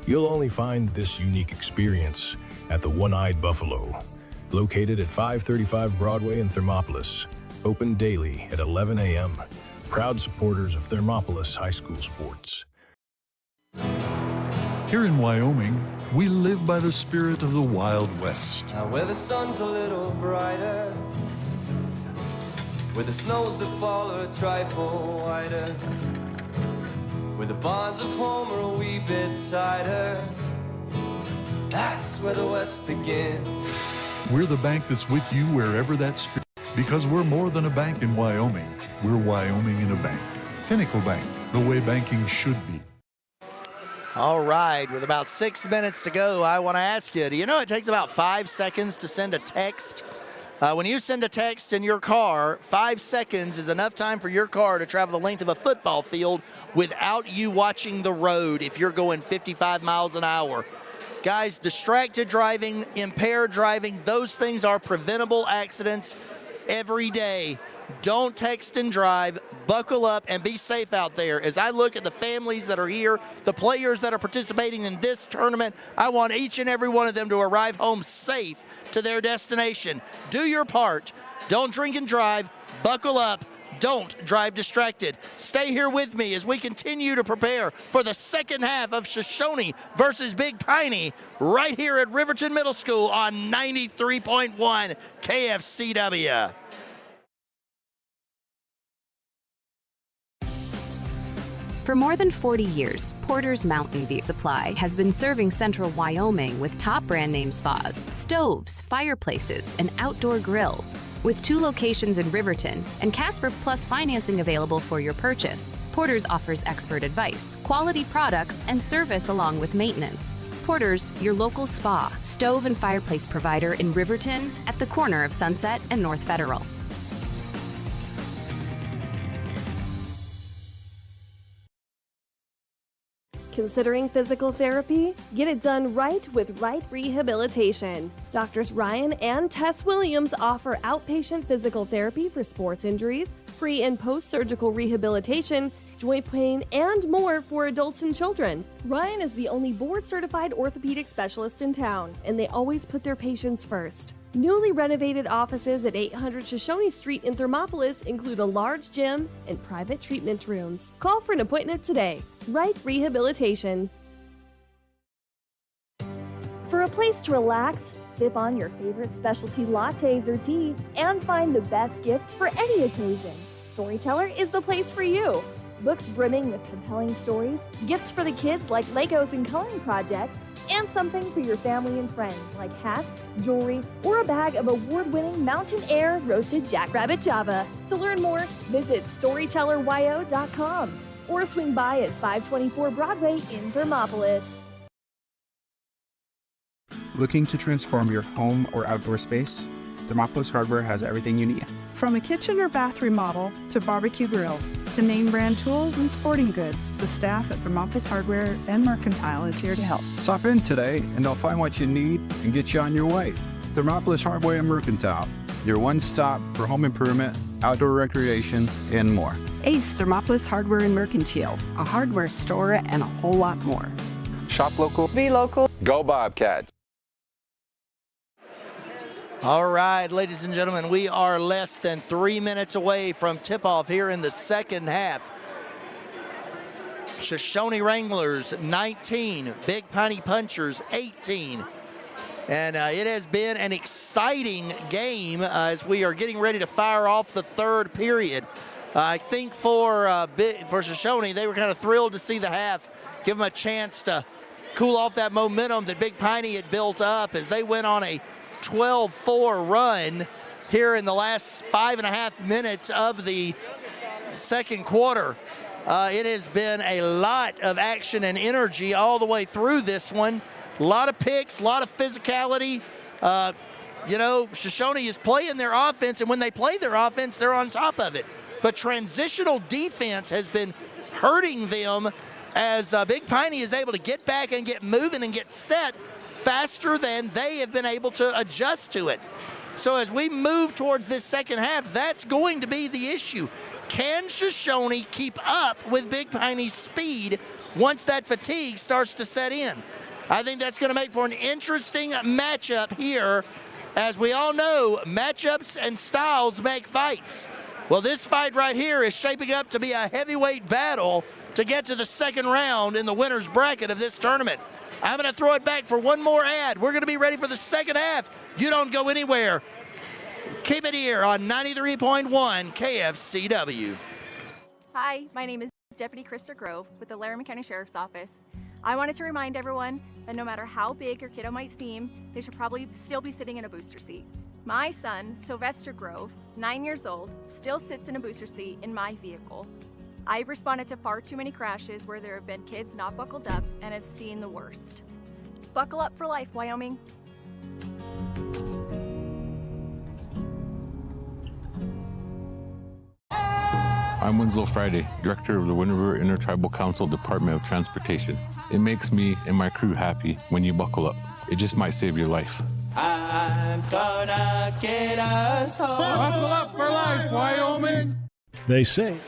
S18: You'll only find this unique experience at the One-Eyed Buffalo, located at 535 Broadway in Thermopolis. Open daily at 11 a.m. Proud supporters of Thermopolis High School sports.
S19: Here in Wyoming, we live by the spirit of the Wild West.
S20: Now where the sun's a little brighter, where the snows that fall are a trifle wider, where the bonds of home are a wee bit tighter, That's where the West begins.
S19: We're the bank that's with you wherever that spirit. Because we're more than a bank in Wyoming. We're Wyoming in a bank. Pinnacle Bank, the way banking should be.
S1: All right, with about 6 minutes to go, I want to ask you, do you know it takes about 5 seconds to send a text? When you send a text in your car, 5 seconds is enough time for your car to travel the length of a football field without you watching the road if you're going 55 miles an hour. Guys, distracted driving, impaired driving, those things are preventable accidents every day. Don't text and drive. Buckle up and be safe out there. As I look at the families that are here, the players that are participating in this tournament, I want each and every one of them to arrive home safe to their destination. Do your part. Don't drink and drive. Buckle up. Don't drive distracted. Stay here with me as we continue to prepare for the second half of Shoshoni versus Big Piney right here at Riverton Middle School on 93.1 KFCW.
S21: For more than 40 years, Porter's Mountain View Supply has been serving central Wyoming with top brand name spas, stoves, fireplaces, and outdoor grills. With 2 locations in Riverton and Casper Plus financing available for your purchase, Porter's offers expert advice, quality products, and service along with maintenance. Porter's, your local spa, stove, and fireplace provider in Riverton at the corner of Sunset and North Federal.
S2: Considering physical therapy? Get it done right with Right Rehabilitation. Doctors Ryan and Tess Williams offer outpatient physical therapy for sports injuries, pre- and post-surgical rehabilitation, joint pain, and more for adults and children. Ryan is the only board-certified orthopedic specialist in town, and they always put their patients first. Newly renovated offices at 800 Shoshoni Street in Thermopolis include a large gym and private treatment rooms. Call for an appointment today. Right Rehabilitation. For a place to relax, sip on your favorite specialty lattes or tea, and find the best gifts for any occasion, Storyteller is the place for you. Books brimming with compelling stories, gifts for the kids like Legos and coloring projects, and something for your family and friends like hats, jewelry, or a bag of award-winning Mountain Air roasted Jackrabbit Java. To learn more, visit StorytellerYO.com or swing by at 524 Broadway in Thermopolis.
S22: Looking to transform your home or outdoor space? Thermopolis Hardware has everything you need.
S23: From a kitchen or bath remodel to barbecue grills to name brand tools and sporting goods, the staff at Thermopolis Hardware and Mercantile is here to help.
S24: Stop in today and they'll find what you need and get you on your way. Thermopolis Hardware and Mercantile, your one-stop for home improvement, outdoor recreation, and more.
S23: Ace Thermopolis Hardware and Mercantile, a hardware store and a whole lot more.
S24: Shop local.
S23: Be local.
S24: Go Bobcats.
S1: All right, ladies and gentlemen, we are less than 3 minutes away from tip-off here in the second half. Shoshoni Wranglers 19, Big Piney Punchers 18. And it has been an exciting game as we are getting ready to fire off the third period. I think for Shoshoni, they were kind of thrilled to see the half, give them a chance to cool off that momentum that Big Piney had built up as they went on a 12-4 run here in the last 5.5 minutes of the second quarter. It has been a lot of action and energy all the way through this one. A lot of picks, a lot of physicality. Shoshoni is playing their offense, and when they play their offense, they're on top of it. But transitional defense has been hurting them as Big Piney is able to get back and get moving and get set faster than they have been able to adjust to it. So as we move towards this second half, that's going to be the issue. Can Shoshoni keep up with Big Piney's speed once that fatigue starts to set in? I think that's going to make for an interesting matchup here. As we all know, matchups and styles make fights. Well, this fight right here is shaping up to be a heavyweight battle to get to the second round in the winner's bracket of this tournament. I'm going to throw it back for one more ad. We're going to be ready for the second half. You don't go anywhere. Keep it here on 93.1 KFCW.
S25: Hi, my name is Deputy Krista Grove with the Laramie County Sheriff's Office.
S3: I wanted to remind everyone that no matter how big your kiddo might seem, they should probably still be sitting in a booster seat. My son, Sylvester Grove, 9 years old, still sits in a booster seat in my vehicle. I've responded to far too many crashes where there have been kids not buckled up and have seen the worst. Buckle up for life, Wyoming.
S4: I'm Winslow Friday, Director of the Wind River Intertribal Council Department of Transportation. It makes me and my crew happy when you buckle up. It just might save your life.
S20: I'm gonna get us home.
S6: Buckle up for life, Wyoming.
S11: They say.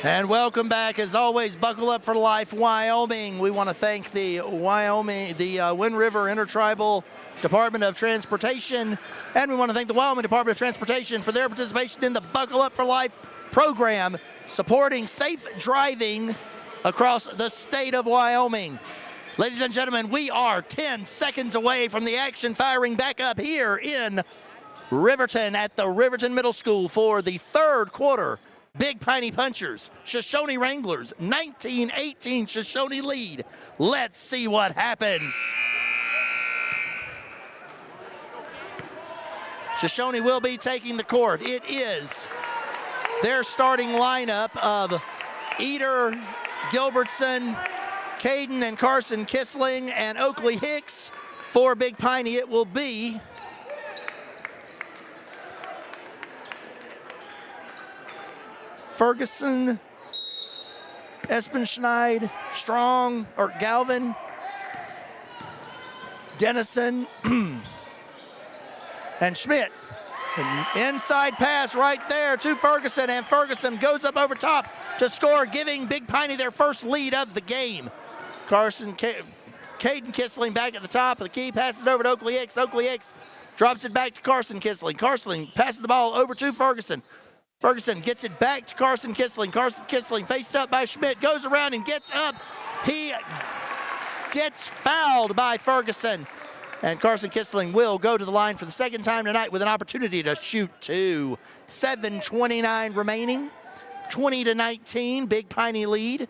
S1: And welcome back. As always, buckle up for life, Wyoming. We want to thank the Wind River Intertribal Department of Transportation, and we want to thank the Wyoming Department of Transportation for their participation in the Buckle Up for Life program, supporting safe driving across the state of Wyoming. Ladies and gentlemen, we are 10 seconds away from the action firing back up here in Riverton at the Riverton Middle School for the third quarter. Big Piney Punchers, Shoshoni Wranglers, 19-18 Shoshoni lead. Let's see what happens. Shoshoni will be taking the court. It is their starting lineup of Eder, Gilbertson, Caden and Carson Kissling, and Oakley Hicks. For Big Piney, it will be Ferguson, Espenschneid, Strong, or Galvin, Dennison, and Schmidt. An inside pass right there to Ferguson, and Ferguson goes up over top to score, giving Big Piney their first lead of the game. Caden Kissling back at the top of the key, passes it over to Oakley Hicks. Oakley Hicks drops it back to Carson Kissling. Carson passes the ball over to Ferguson. Ferguson gets it back to Carson Kissling. Carson Kissling faced up by Schmidt, goes around and gets up. He gets fouled by Ferguson. And Carson Kissling will go to the line for the second time tonight with an opportunity to shoot two. 7:29 remaining. 20-19, Big Piney lead.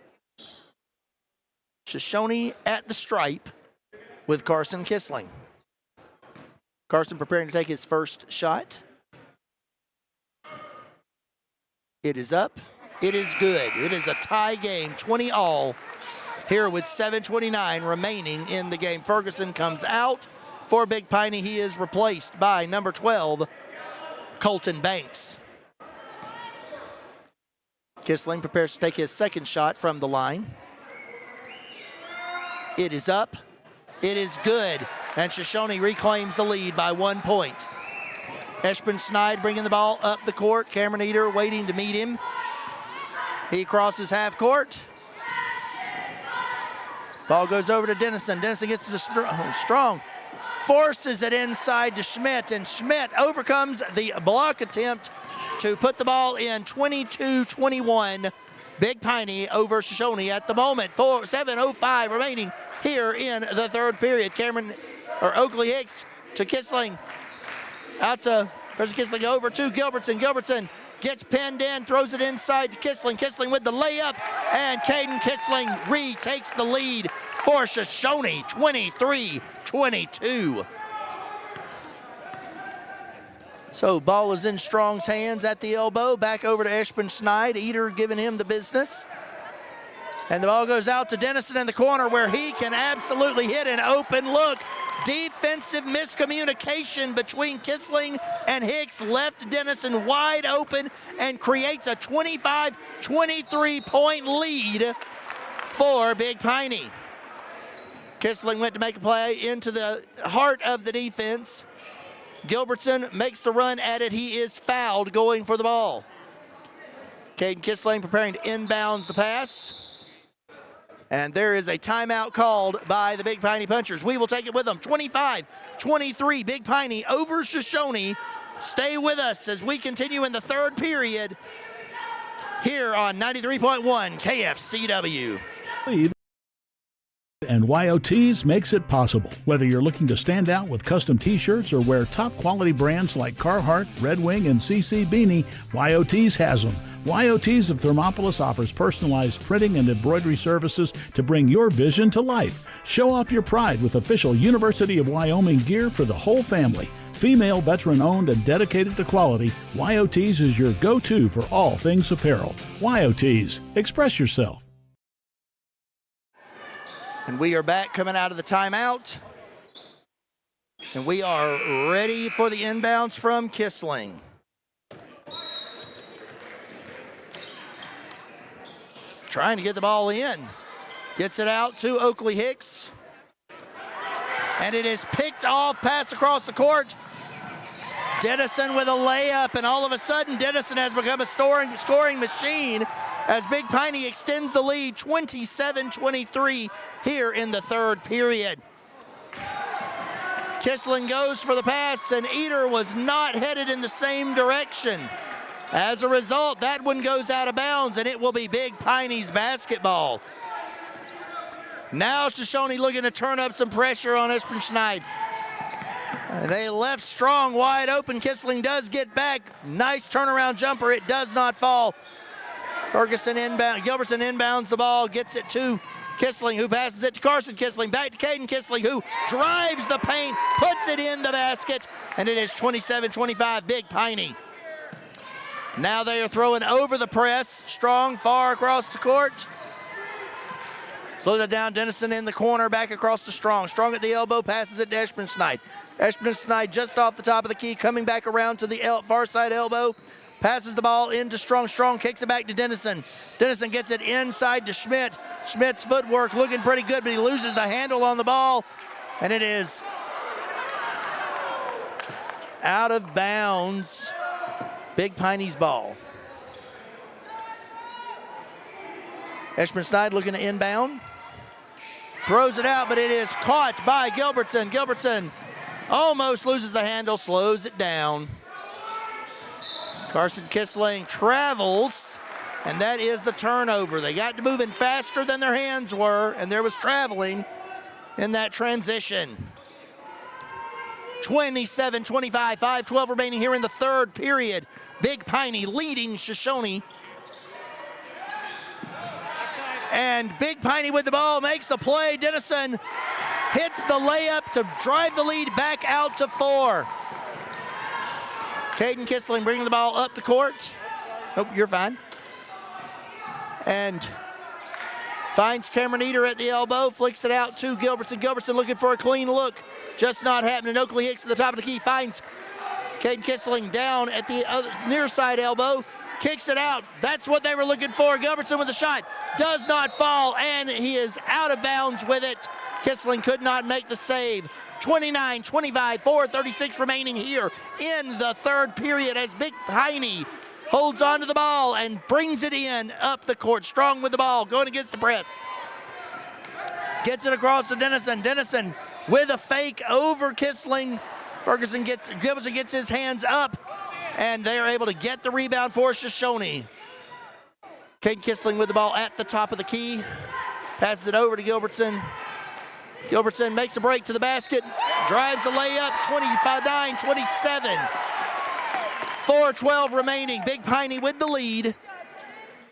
S1: Shoshoni at the stripe with Carson Kissling. Carson preparing to take his first shot. It is up. It is good. It is a tie game, 20-all, here with 7:29 remaining in the game. Ferguson comes out for Big Piney. He is replaced by number 12, Colton Banks. Kissling prepares to take his second shot from the line. It is up. It is good. And Shoshoni reclaims the lead by 1 point. Espenschneid bringing the ball up the court. Cameron Eder waiting to meet him. He crosses half court. Ball goes over to Dennison. Dennison gets to Strong. Forces it inside to Schmidt, and Schmidt overcomes the block attempt to put the ball in. 22-21. Big Piney over Shoshoni at the moment. 7:05 remaining here in the third period. Oakley Hicks to Kissling. Out to Carson Kissling over to Gilbertson. Gilbertson gets pinned in, throws it inside to Kissling. Kissling with the layup, and Caden Kissling retakes the lead for Shoshoni, 23-22. So ball is in Strong's hands at the elbow. Back over to Espenschneid. Eder giving him the business. And the ball goes out to Dennison in the corner where he can absolutely hit an open look. Defensive miscommunication between Kissling and Hicks left Dennison wide open and creates a 25-23 point lead for Big Piney. Kissling went to make a play into the heart of the defense. Gilbertson makes the run at it. He is fouled going for the ball. Caden Kissling preparing to inbounds the pass. And there is a timeout called by the Big Piney Punchers. We will take it with them. 25-23, Big Piney over Shoshoni. Stay with us as we continue in the third period here on 93.1 KFCW.
S11: and YOTs makes it possible. Whether you're looking to stand out with custom t-shirts or wear top quality brands like Carhartt, Red Wing, and CC Beanie, YOTs has them. YOTs of Thermopolis offers personalized printing and embroidery services to bring your vision to life. Show off your pride with official University of Wyoming gear for the whole family. Female, veteran-owned, and dedicated to quality, YOTs is your go-to for all things apparel. YOTs, express yourself.
S1: And we are back coming out of the timeout. And we are ready for the inbounds from Kissling. Trying to get the ball in. Gets it out to Oakley Hicks. And it is picked off, pass across the court. Dennison with a layup, and all of a sudden Dennison has become a scoring machine as Big Piney extends the lead 27-23 here in the third period. Kissling goes for the pass, and Eder was not headed in the same direction. As a result, that one goes out of bounds, and it will be Big Piney's basketball. Now Shoshoni looking to turn up some pressure on Espenschneid. They left strong, wide open. Kissling does get back. Nice turnaround jumper. It does not fall. Ferguson inbound. Gilbertson inbounds the ball, gets it to Kissling, who passes it to Carson Kissling. Back to Caden Kissling, who drives the paint, puts it in the basket, and it is 27-25, Big Piney. Now they are throwing over the press. Strong far across the court. Slows it down. Dennison in the corner, back across to Strong. Strong at the elbow, passes it to Espenschneid. Espenschneid just off the top of the key, coming back around to the far side elbow. Passes the ball into Strong. Strong kicks it back to Dennison. Dennison gets it inside to Schmidt. Schmidt's footwork looking pretty good, but he loses the handle on the ball. And it is out of bounds. Big Piney's ball. Espenschneid looking to inbound. Throws it out, but it is caught by Gilbertson. Gilbertson almost loses the handle, slows it down. Carson Kissling travels, and that is the turnover. They got to moving faster than their hands were, and there was traveling in that transition. 27-25, 5:12 remaining here in the third period. Big Piney leading Shoshoni. And Big Piney with the ball makes the play. Dennison hits the layup to drive the lead back out to 4. Caden Kissling bringing the ball up the court. Nope, you're fine. And finds Cameron Eder at the elbow, flicks it out to Gilbertson. Gilbertson looking for a clean look. Just not happening. Oakley Hicks at the top of the key finds Caden Kissling down at the near side elbow. Kicks it out. That's what they were looking for. Gilbertson with the shot. Does not fall, and he is out of bounds with it. Kissling could not make the save. 29-25, 4:36 remaining here in the third period as Big Piney holds onto the ball and brings it in up the court. Strong with the ball, going against the press. Gets it across to Dennison. Dennison with a fake over Kissling. Gilbertson gets his hands up, and they are able to get the rebound for Shoshoni. Caden Kissling with the ball at the top of the key. Passes it over to Gilbertson. Gilbertson makes a break to the basket. Drives the layup, 25-27. 4:12 remaining. Big Piney with the lead.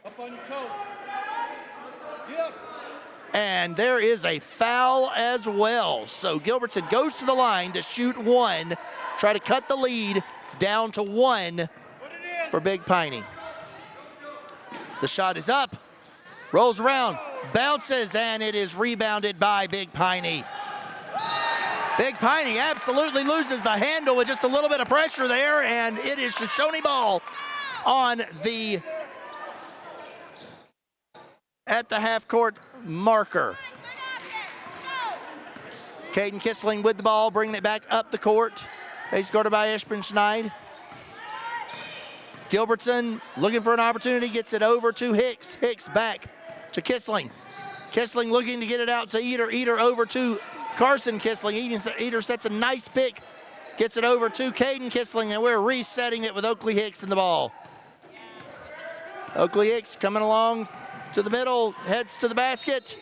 S6: Up on your toe.
S1: And there is a foul as well. So Gilbertson goes to the line to shoot one. Try to cut the lead down to 1 for Big Piney. The shot is up, rolls around, bounces, and it is rebounded by Big Piney. Big Piney absolutely loses the handle with just a little bit of pressure there, and it is Shoshoni ball at the half-court marker. Caden Kissling with the ball, bringing it back up the court. Base guarded by Espenschneid. Gilbertson looking for an opportunity, gets it over to Hicks. Hicks back to Kissling. Kissling looking to get it out to Eder. Eder over to Carson Kissling. Eder sets a nice pick, gets it over to Caden Kissling, and we're resetting it with Oakley Hicks in the ball. Oakley Hicks coming along to the middle, heads to the basket,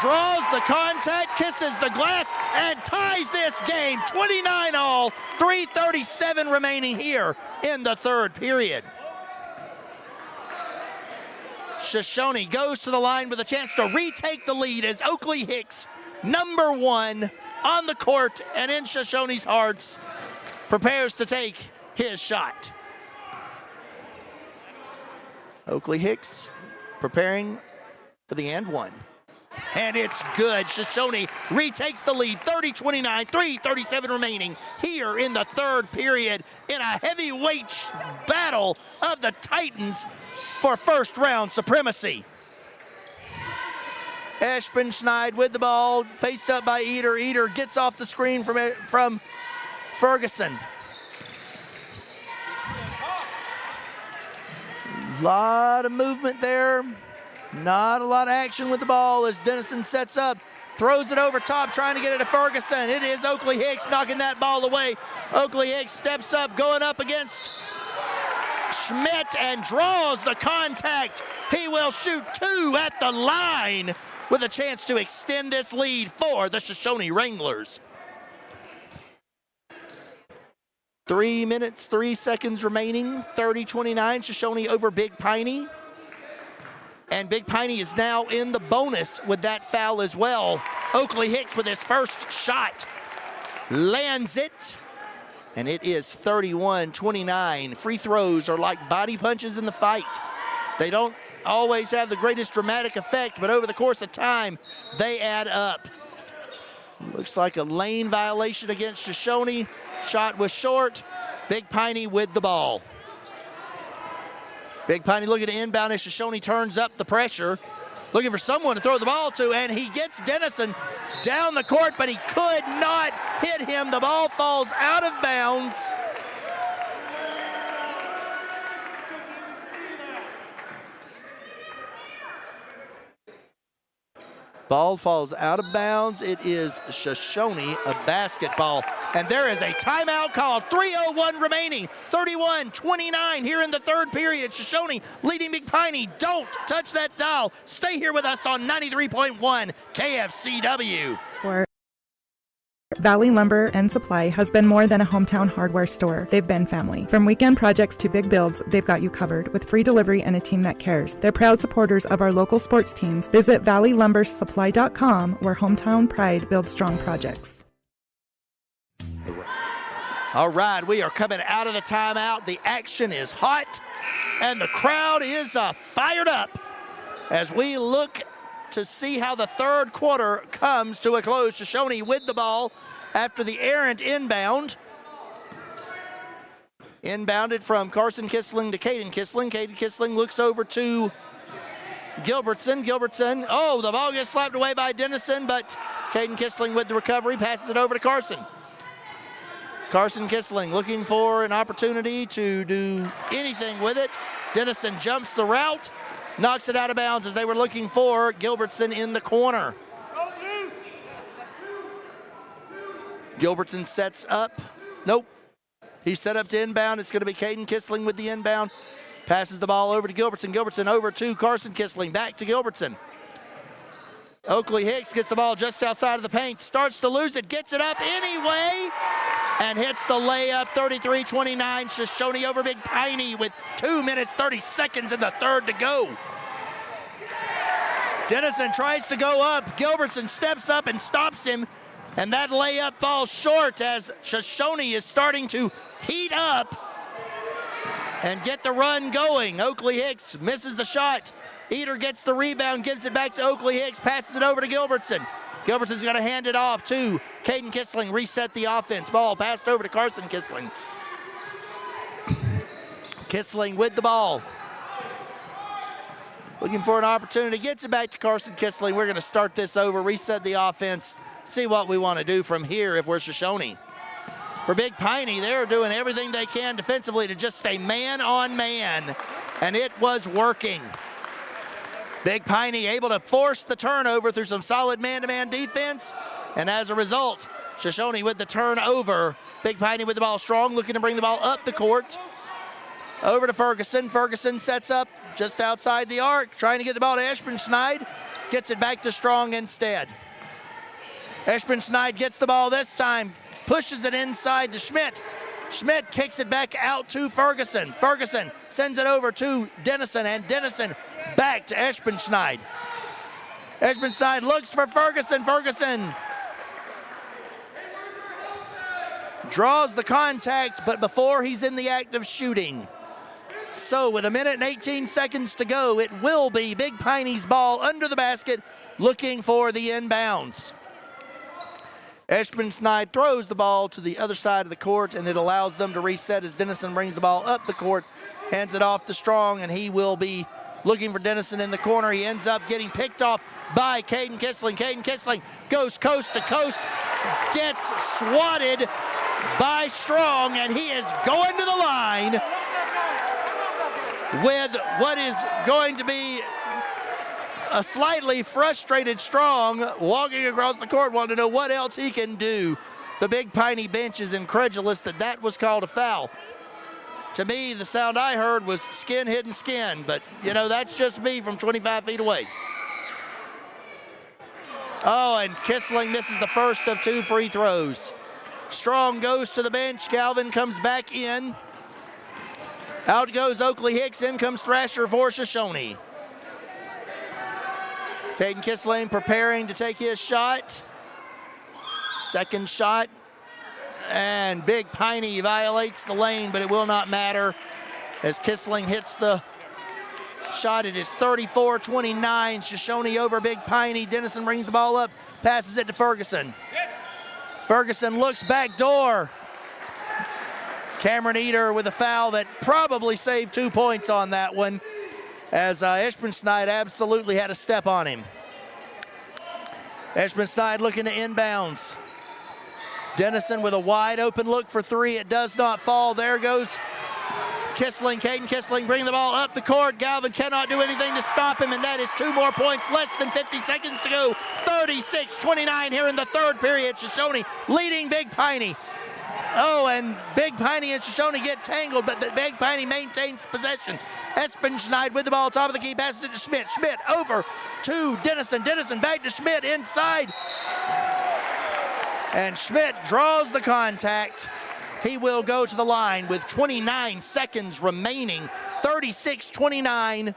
S1: draws the contact, kisses the glass, and ties this game 29-all, 3:37 remaining here in the third period. Shoshoni goes to the line with a chance to retake the lead as Oakley Hicks, number 1 on the court and in Shoshoni's hearts, prepares to take his shot. Oakley Hicks preparing for the and one. And it's good. Shoshoni retakes the lead, 30-29, 3:37 remaining here in the third period in a heavyweight battle of the Titans for first round supremacy. Espenschneid with the ball, faced up by Eder. Eder gets off the screen from Ferguson. Lot of movement there. Not a lot of action with the ball as Dennison sets up, throws it over top, trying to get it to Ferguson. It is Oakley Hicks knocking that ball away. Oakley Hicks steps up, going up against Schmidt and draws the contact. He will shoot 2 at the line with a chance to extend this lead for the Shoshoni Wranglers. 3 minutes, 3 seconds remaining, 30-29, Shoshoni over Big Piney. And Big Piney is now in the bonus with that foul as well. Oakley Hicks with his first shot, lands it, and it is 31-29. Free throws are like body punches in the fight. They don't always have the greatest dramatic effect, but over the course of time, they add up. Looks like a lane violation against Shoshoni. Shot was short. Big Piney with the ball. Big Piney looking to inbound as Shoshoni turns up the pressure. Looking for someone to throw the ball to, and he gets Dennison down the court, but he could not hit him. The ball falls out of bounds. Ball falls out of bounds. It is Shoshoni of basketball. And there is a timeout called. 3:01 remaining. 31-29 here in the third period. Shoshoni leading Big Piney. Don't touch that dial. Stay here with us on 93.1 KFCW.
S5: Valley Lumber and Supply has been more than a hometown hardware store. They've been family. From weekend projects to big builds, they've got you covered with free delivery and a team that cares. They're proud supporters of our local sports teams. Visit valleylumbersupply.com, where hometown pride builds strong projects.
S1: All right, we are coming out of the timeout. The action is hot, and the crowd is fired up as we look to see how the third quarter comes to a close. Shoshoni with the ball after the errant inbound. Inbounded from Carson Kissling to Caden Kissling. Caden Kissling looks over to Gilbertson. Gilbertson, oh, the ball gets slapped away by Dennison, but Caden Kissling with the recovery passes it over to Carson. Carson Kissling looking for an opportunity to do anything with it. Dennison jumps the route, knocks it out of bounds as they were looking for Gilbertson in the corner. Gilbertson sets up. Nope. He's set up to inbound. It's going to be Caden Kissling with the inbound. Passes the ball over to Gilbertson. Gilbertson over to Carson Kissling. Back to Gilbertson. Oakley Hicks gets the ball just outside of the paint. Starts to lose it. Gets it up anyway. And hits the layup, 33-29. Shoshoni over Big Piney with 2 minutes, 30 seconds in the third to go. Dennison tries to go up. Gilbertson steps up and stops him. And that layup falls short as Shoshoni is starting to heat up and get the run going. Oakley Hicks misses the shot. Eder gets the rebound, gives it back to Oakley Hicks, passes it over to Gilbertson. Gilbertson's going to hand it off to Caden Kissling, reset the offense. Ball passed over to Carson Kissling. Kissling with the ball. Looking for an opportunity, gets it back to Carson Kissling. We're going to start this over, reset the offense, see what we want to do from here if we're Shoshoni. For Big Piney, they're doing everything they can defensively to just stay man on man, and it was working. Big Piney able to force the turnover through some solid man-to-man defense, and as a result, Shoshoni with the turnover. Big Piney with the ball strong, looking to bring the ball up the court. Over to Ferguson. Ferguson sets up just outside the arc, trying to get the ball to Espenschneid. Gets it back to Strong instead. Eshpenschneid gets the ball this time, pushes it inside to Schmidt. Schmidt kicks it back out to Ferguson. Ferguson sends it over to Dennison, and Dennison back to Eshpenschneid. Eshpenschneid looks for Ferguson. Ferguson draws the contact, but before he's in the act of shooting. So with 1 minute and 18 seconds to go, it will be Big Piney's ball under the basket, looking for the inbounds. Eshpenschneid throws the ball to the other side of the court, and it allows them to reset as Dennison brings the ball up the court, hands it off to Strong, and he will be looking for Dennison in the corner. He ends up getting picked off by Caden Kissling. Caden Kissling goes coast to coast, gets swatted by Strong, and he is going to the line with what is going to be a slightly frustrated Strong walking across the court, wanting to know what else he can do. The Big Piney bench is incredulous that that was called a foul. To me, the sound I heard was skin hitting skin, but you know, that's just me from 25 feet away. Oh, and Kissling misses the first of 2 free throws. Strong goes to the bench. Galvin comes back in. Out goes Oakley Hicks. In comes Thrasher for Shoshoni. Caden Kissling preparing to take his shot. Second shot. And Big Piney violates the lane, but it will not matter as Kissling hits the shot. It is 34-29. Shoshoni over Big Piney. Dennison brings the ball up, passes it to Ferguson. Ferguson looks back door. Cameron Eder with a foul that probably saved 2 points on that one, as Eshpenschneid absolutely had a step on him. Eshpenschneid looking to inbounds. Dennison with a wide open look for 3. It does not fall. There goes Kissling, Caden Kissling bringing the ball up the court. Galvin cannot do anything to stop him, and that is 2 more points, less than 50 seconds to go. 36-29 here in the third period. Shoshoni leading Big Piney. Oh, and Big Piney and Shoshoni get tangled, but the Big Piney maintains possession. Eshpenschneid with the ball, top of the key, passes it to Schmidt. Schmidt over to Dennison. Dennison back to Schmidt inside. And Schmidt draws the contact. He will go to the line with 29 seconds remaining. 36-29.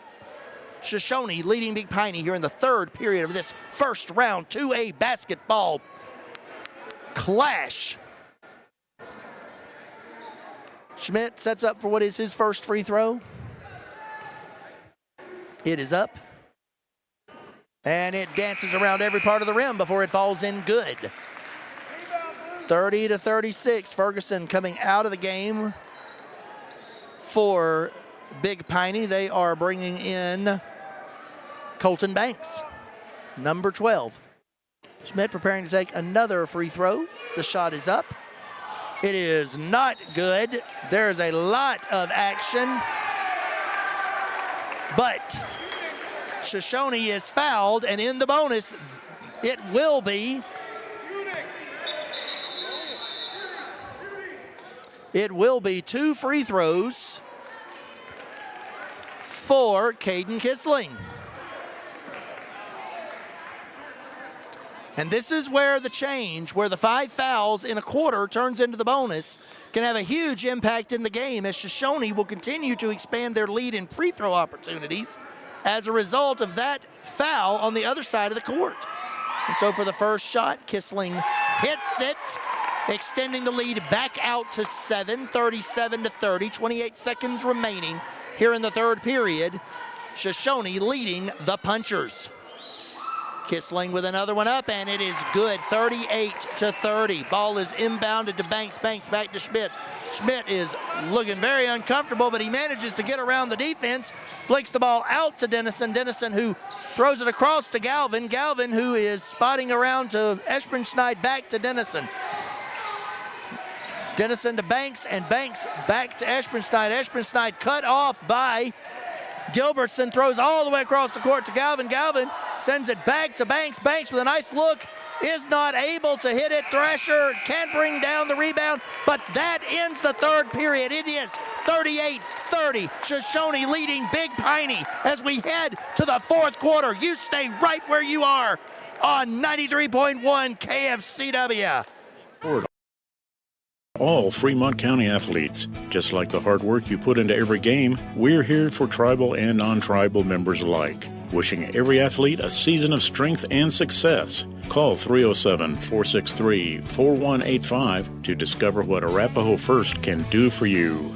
S1: Shoshoni leading Big Piney here in the third period of this first round 2A basketball clash. Schmidt sets up for what is his first free throw. It is up. And it dances around every part of the rim before it falls in good. 30-36. Ferguson coming out of the game for Big Piney. They are bringing in Colton Banks, number 12. Schmidt preparing to take another free throw. The shot is up. It is not good. There's a lot of action. But Shoshoni is fouled, and in the bonus, it will be. It will be 2 free throws for Caden Kissling. And this is where the change, where the 5 fouls in a quarter turns into the bonus, can have a huge impact in the game, as Shoshoni will continue to expand their lead in free throw opportunities as a result of that foul on the other side of the court. And so for the first shot, Kissling hits it, extending the lead back out to 7, 37-30, 28 seconds remaining here in the third period. Shoshoni leading the Punchers. Kissling with another one up, and it is good, 38-30. Ball is inbounded to Banks. Banks back to Schmidt. Schmidt is looking very uncomfortable, but he manages to get around the defense, flicks the ball out to Dennison. Dennison who throws it across to Galvin. Galvin who is spotting around to Eshpenschneid, back to Dennison. Dennison to Banks, and Banks back to Eshpenschneid. Eshpenschneid cut off by Gilbertson, throws all the way across the court to Galvin. Galvin sends it back to Banks. Banks with a nice look, is not able to hit it. Thrasher can't bring down the rebound, but that ends the third period. It is 38-30. 30. Shoshoni leading Big Piney as we head to the fourth quarter. You stay right where you are on 93.1 KFCW.
S13: All Fremont County athletes. Just like the hard work you put into every game, we're here for tribal and non-tribal members alike. Wishing every athlete a season of strength and success. Call 307-463-4185 to discover what Arapahoe First can do for you.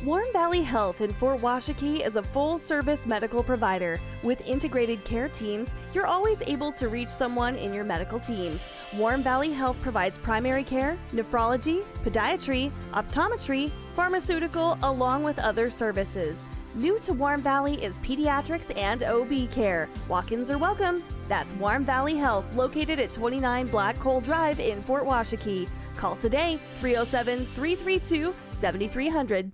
S2: Warm Valley Health in Fort Washakie is a full-service medical provider. With integrated care teams, you're always able to reach someone in your medical team. Warm Valley Health provides primary care, nephrology, podiatry, optometry, pharmaceutical, along with other services. New to Warm Valley is pediatrics and OB care. Walk-ins are welcome. That's Warm Valley Health, located at 29 Black Coal Drive in Fort Washakie. Call today, 307-332-7300.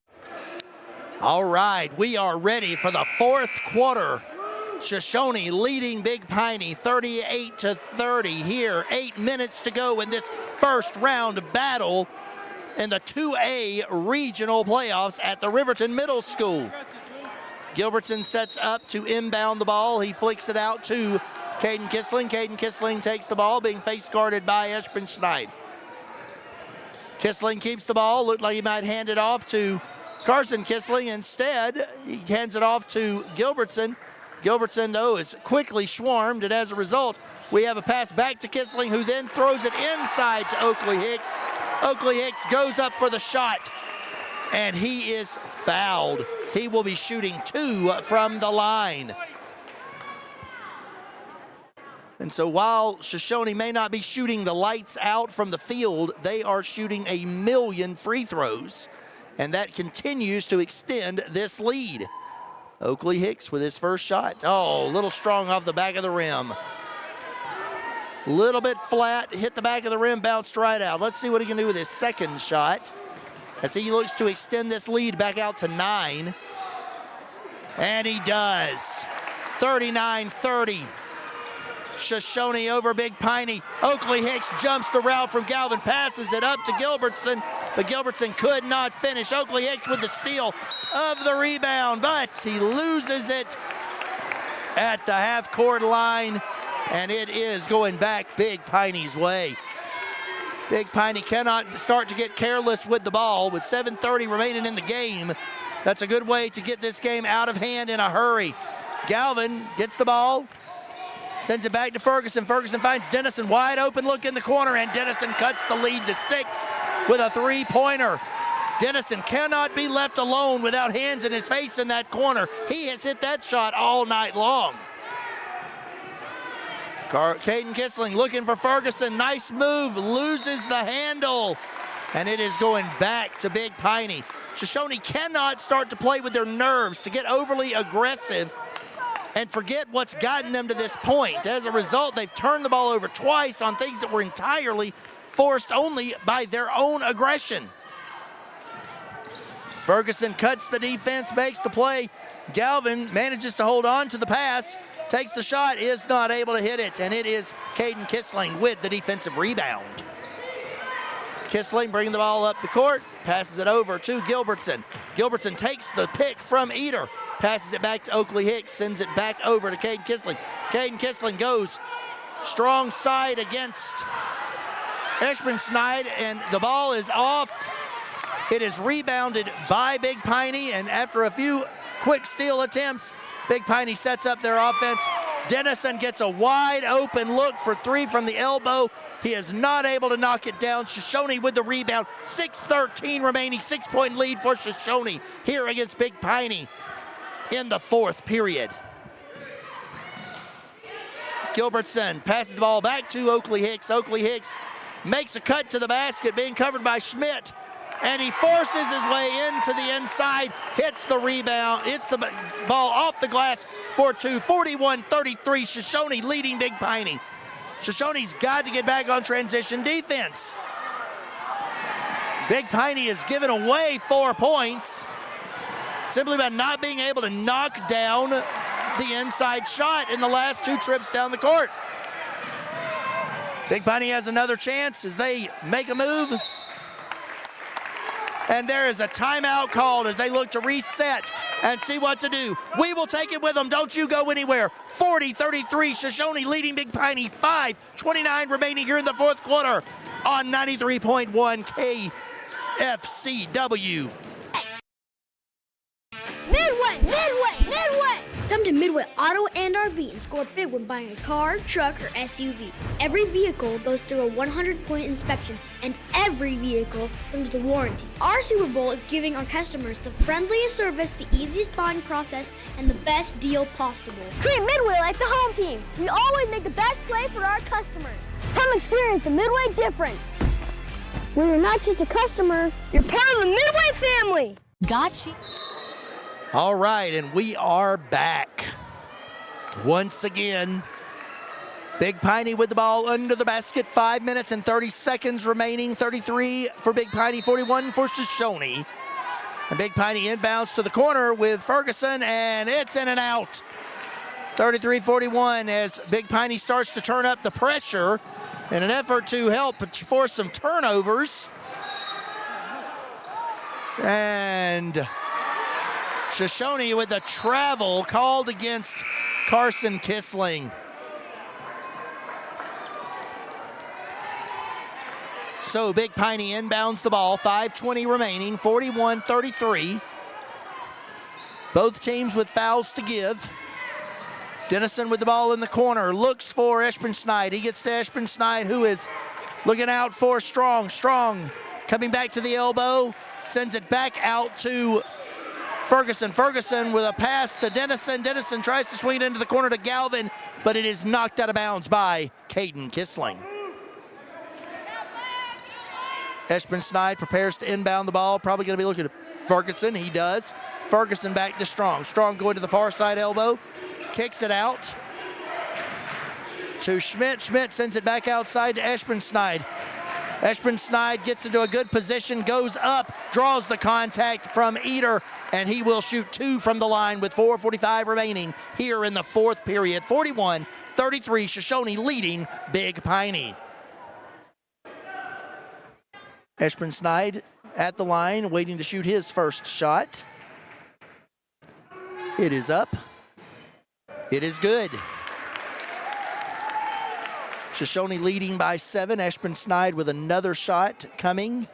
S1: All right, we are ready for the fourth quarter. Shoshoni leading Big Piney 38-30 here. 8 minutes to go in this first round battle in the 2A regional playoffs at the Riverton Middle School. Gilbertson sets up to inbound the ball. He flicks it out to Caden Kissling. Caden Kissling takes the ball, being face guarded by Espenschneid. Kissling keeps the ball. Looked like he might hand it off to Carson Kissling. Instead, he hands it off to Gilbertson. Gilbertson, though, is quickly swarmed, and as a result, we have a pass back to Kissling, who then throws it inside to Oakley Hicks. Oakley Hicks goes up for the shot, and he is fouled. He will be shooting 2 from the line. And so while Shoshoni may not be shooting the lights out from the field, they are shooting 1,000,000 free throws, and that continues to extend this lead. Oakley Hicks with his first shot. Oh, a little strong off the back of the rim. Little bit flat, hit the back of the rim, bounced right out. Let's see what he can do with his second shot as he looks to extend this lead back out to 9. And he does. 39-30. Shoshoni over Big Piney. Oakley Hicks jumps the route from Galvin, passes it up to Gilbertson, but Gilbertson could not finish. Oakley Hicks with the steal of the rebound, but he loses it at the half-court line, and it is going back Big Piney's way. Big Piney cannot start to get careless with the ball. With 7:30 remaining in the game, that's a good way to get this game out of hand in a hurry. Galvin gets the ball, sends it back to Ferguson. Ferguson finds Dennison wide open look in the corner, and Dennison cuts the lead to 6 with a three-pointer. Dennison cannot be left alone without hands in his face in that corner. He has hit that shot all night long. Caden Kissling looking for Ferguson. Nice move, loses the handle, and it is going back to Big Piney. Shoshoni cannot start to play with their nerves, to get overly aggressive and forget what's gotten them to this point. As a result, they've turned the ball over twice on things that were entirely forced only by their own aggression. Ferguson cuts the defense, makes the play. Galvin manages to hold on to the pass, takes the shot, is not able to hit it, and it is Caden Kissling with the defensive rebound. Kissling bringing the ball up the court, passes it over to Gilbertson. Gilbertson takes the pick from Eder, passes it back to Oakley Hicks, sends it back over to Caden Kissling. Caden Kissling goes strong side against Espenschneid, and the ball is off. It is rebounded by Big Piney, and after a few quick steal attempts, Big Piney sets up their offense. Dennison gets a wide open look for 3 from the elbow. He is not able to knock it down. Shoshoni with the rebound. 6:13 remaining, 6-point lead for Shoshoni here against Big Piney in the fourth period. Gilbertson passes the ball back to Oakley Hicks. Oakley Hicks makes a cut to the basket, being covered by Schmidt, and he forces his way into the inside, hits the rebound, hits the ball off the glass for 2. 41-33, Shoshoni leading Big Piney. Shoshoni's got to get back on transition defense. Big Piney has given away 4 points simply by not being able to knock down the inside shot in the last 2 trips down the court. Big Piney has another chance as they make a move. And there is a timeout called as they look to reset and see what to do. We will take it with them. Don't you go anywhere. 40-33, Shoshoni leading Big Piney. 5:29 remaining here in the fourth quarter on 93.1 KFCW.
S7: Midway! Come to Midway Auto and RV and score big when buying a car, truck, or SUV. Every vehicle goes through a 100-point inspection, and every vehicle comes with a warranty. Our Super Bowl is giving our customers the friendliest service, the easiest buying process, and the best deal possible.
S8: Treat Midway like the home team. We always make the best play for our customers. Come experience the Midway difference. Where you're not just a customer, you're part of the Midway family.
S15: Gotcha.
S1: All right, and we are back. Once again, Big Piney with the ball under the basket. 5 minutes and 30 seconds remaining. 33 for Big Piney, 41 for Shoshoni. And Big Piney inbounds to the corner with Ferguson, and it's in and out. 33-41 as Big Piney starts to turn up the pressure in an effort to help force some turnovers. And Shoshoni with a travel called against Carson Kissling. So Big Piney inbounds the ball, 5:20 remaining, 41-33. Both teams with fouls to give. Dennison with the ball in the corner, looks for Espenschneid. He gets to Espenschneid, who is looking out for Strong. Strong coming back to the elbow, sends it back out to Ferguson. Ferguson with a pass to Dennison. Dennison tries to swing it into the corner to Galvin, but it is knocked out of bounds by Caden Kissling. Espenschneid prepares to inbound the ball. Probably going to be looking at Ferguson. He does. Ferguson back to Strong. Strong going to the far side elbow. Kicks it out to Schmidt. Schmidt sends it back outside to Espenschneid. Espenschneid gets into a good position, goes up, draws the contact from Eder, and he will shoot two from the line with 4:45 remaining here in the fourth period. 41-33, Shoshoni leading Big Piney. Espenschneid at the line, waiting to shoot his first shot. It is up. It is good. Shoshoni leading by 7. Espenschneid with another shot coming.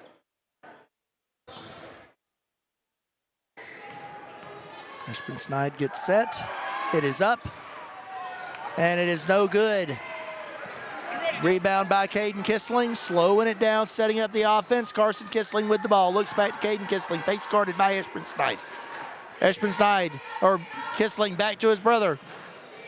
S1: Espenschneid gets set. It is up. And it is no good. Rebound by Caden Kissling, slowing it down, setting up the offense. Carson Kissling with the ball, looks back to Caden Kissling, face guarded by Espenschneid. Espenschneid, or Kissling, back to his brother.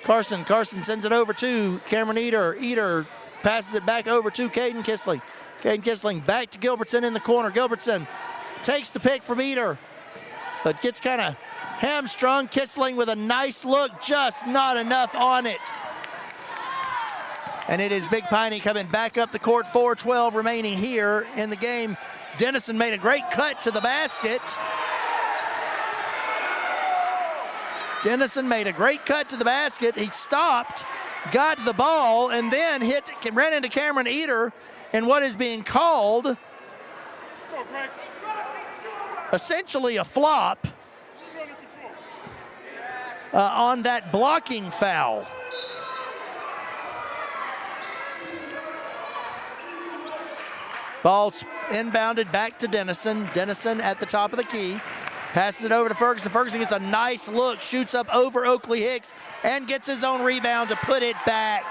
S1: Carson sends it over to Cameron Eder. Eder passes it back over to Caden Kissling. Caden Kissling back to Gilbertson in the corner. Gilbertson takes the pick from Eder, but gets kind of hamstrung. Kissling with a nice look, just not enough on it. And it is Big Piney coming back up the court, 4:12 remaining here in the game. Dennison made a great cut to the basket. Dennison made a great cut to the basket. He stopped, got the ball, and then ran into Cameron Eder in what is being called essentially a flop on that blocking foul. Ball's inbounded back to Dennison. Dennison at the top of the key. Passes it over to Ferguson. Ferguson gets a nice look, shoots up over Oakley Hicks, and gets his own rebound to put it back.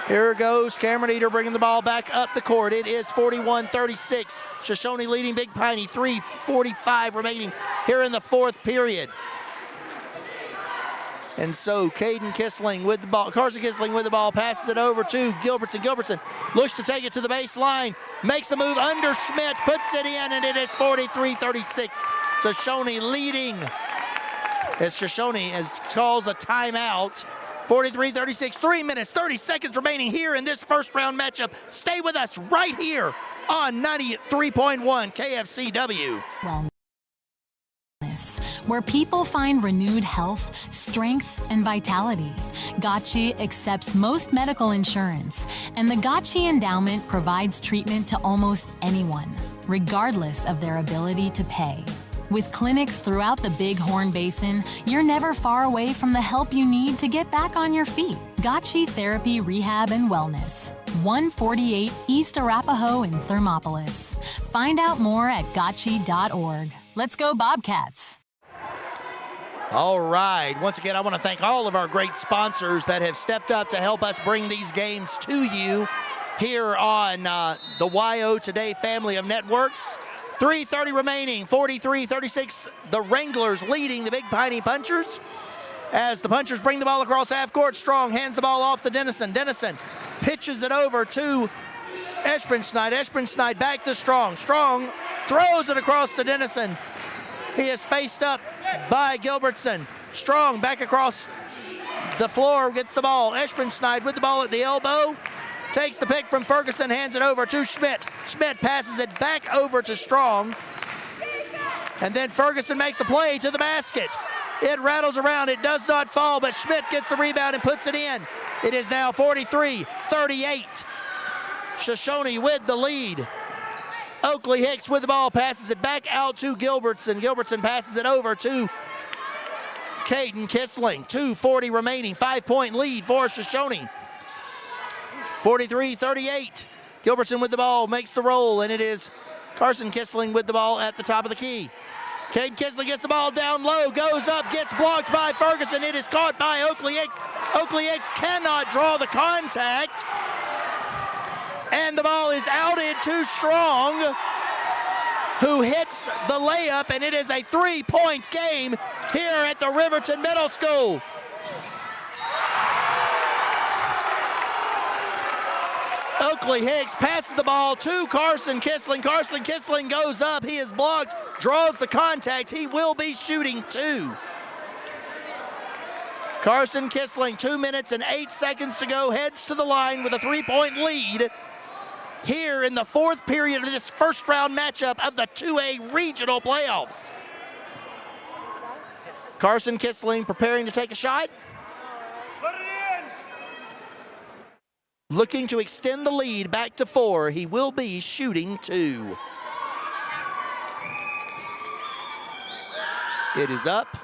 S1: Here goes Cameron Eder bringing the ball back up the court. It is 41-36. Shoshoni leading Big Piney, 3:45 remaining here in the fourth period. And so Caden Kissling with the ball, Carson Kissling with the ball, passes it over to Gilbertson. Gilbertson looks to take it to the baseline, makes a move under Schmidt, puts it in, and it is 43-36. Shoshoni leading as Shoshoni calls a timeout. 43-36, 3 minutes, 30 seconds remaining here in this first round matchup. Stay with us right here on 93.1 KFCW.
S15: Where people find renewed health, strength, and vitality. Gotchi accepts most medical insurance And the Gotchi Endowment provides treatment to almost anyone, regardless of their ability to pay. With clinics throughout the Bighorn Basin, you're never far away from the help you need to get back on your feet. Gotchi Therapy, Rehab, and Wellness. 148 East Arapahoe in Thermopolis. Find out more at gotchi.org. Let's go Bobcats!
S1: All right. Once again, I want to thank all of our great sponsors that have stepped up to help us bring these games to you here on the YO Today family of networks. 3:30 remaining, 43-36. The Wranglers leading the Big Piney Punchers. As the Punchers bring the ball across half court, Strong hands the ball off to Dennison. Dennison pitches it over to Esprinschneid. Esprinschneid back to Strong. Strong throws it across to Dennison. He is faced up by Gilbertson. Strong back across the floor, gets the ball. Esprinschneid with the ball at the elbow. Takes the pick from Ferguson, hands it over to Schmidt. Schmidt passes it back over to Strong. And then Ferguson makes a play to the basket. It rattles around, it does not fall, but Schmidt gets the rebound and puts it in. It is now 43-38. Shoshoni with the lead. Oakley Hicks with the ball, passes it back out to Gilbertson. Gilbertson passes it over to Caden Kissling. 2:40 remaining, 5-point lead for Shoshoni. 43-38. Gilbertson with the ball, makes the roll, and it is Carson Kissling with the ball at the top of the key. Caden Kissling gets the ball down low, goes up, gets blocked by Ferguson. It is caught by Oakley Hicks. Oakley Hicks cannot draw the contact. And the ball is outed to Strong, who hits the layup, and it is a 3-point game here at the Riverton Middle School. Oakley Hicks passes the ball to Carson Kissling. Carson Kissling goes up. He is blocked, draws the contact. He will be shooting two. Carson Kissling, 2 minutes and 8 seconds to go, heads to the line with a 3-point lead here in the fourth period of this first round matchup of the 2A regional playoffs. Carson Kissling preparing to take a shot. Looking to extend the lead back to 4. He will be shooting 2. It is up,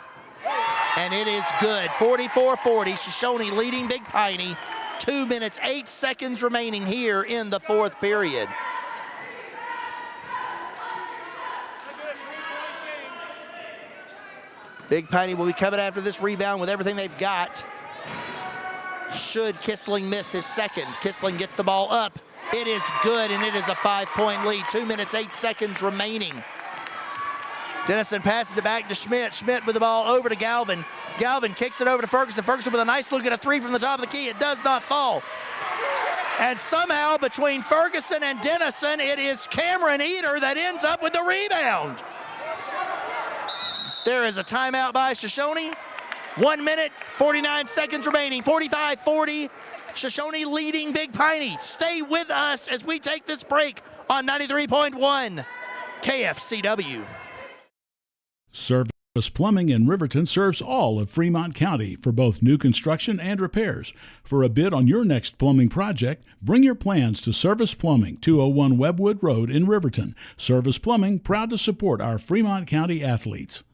S1: and it is good. 44-40, Shoshoni leading Big Piney. 2 minutes, 8 seconds remaining here in the fourth period. Big Piney will be coming after this rebound with everything they've got. Should Kissling miss his second. Kissling gets the ball up. It is good, and it is a 5-point lead. 2 minutes, 8 seconds remaining. Dennison passes it back to Schmidt. Schmidt with the ball over to Galvin. Galvin kicks it over to Ferguson. Ferguson with a nice look at a 3 from the top of the key. It does not fall. And somehow between Ferguson and Dennison, it is Cameron Eder that ends up with the rebound. There is a timeout by Shoshoni. 1 minute, 49 seconds remaining. 45-40. Shoshoni leading Big Piney. Stay with us as we take this break on 93.1 KFCW.
S11: Service Plumbing in Riverton serves all of Fremont County for both new construction and repairs. For a bid on your next plumbing project, bring your plans to Service Plumbing, 201 Webwood Road in Riverton. Service Plumbing, proud to support our Fremont County athletes.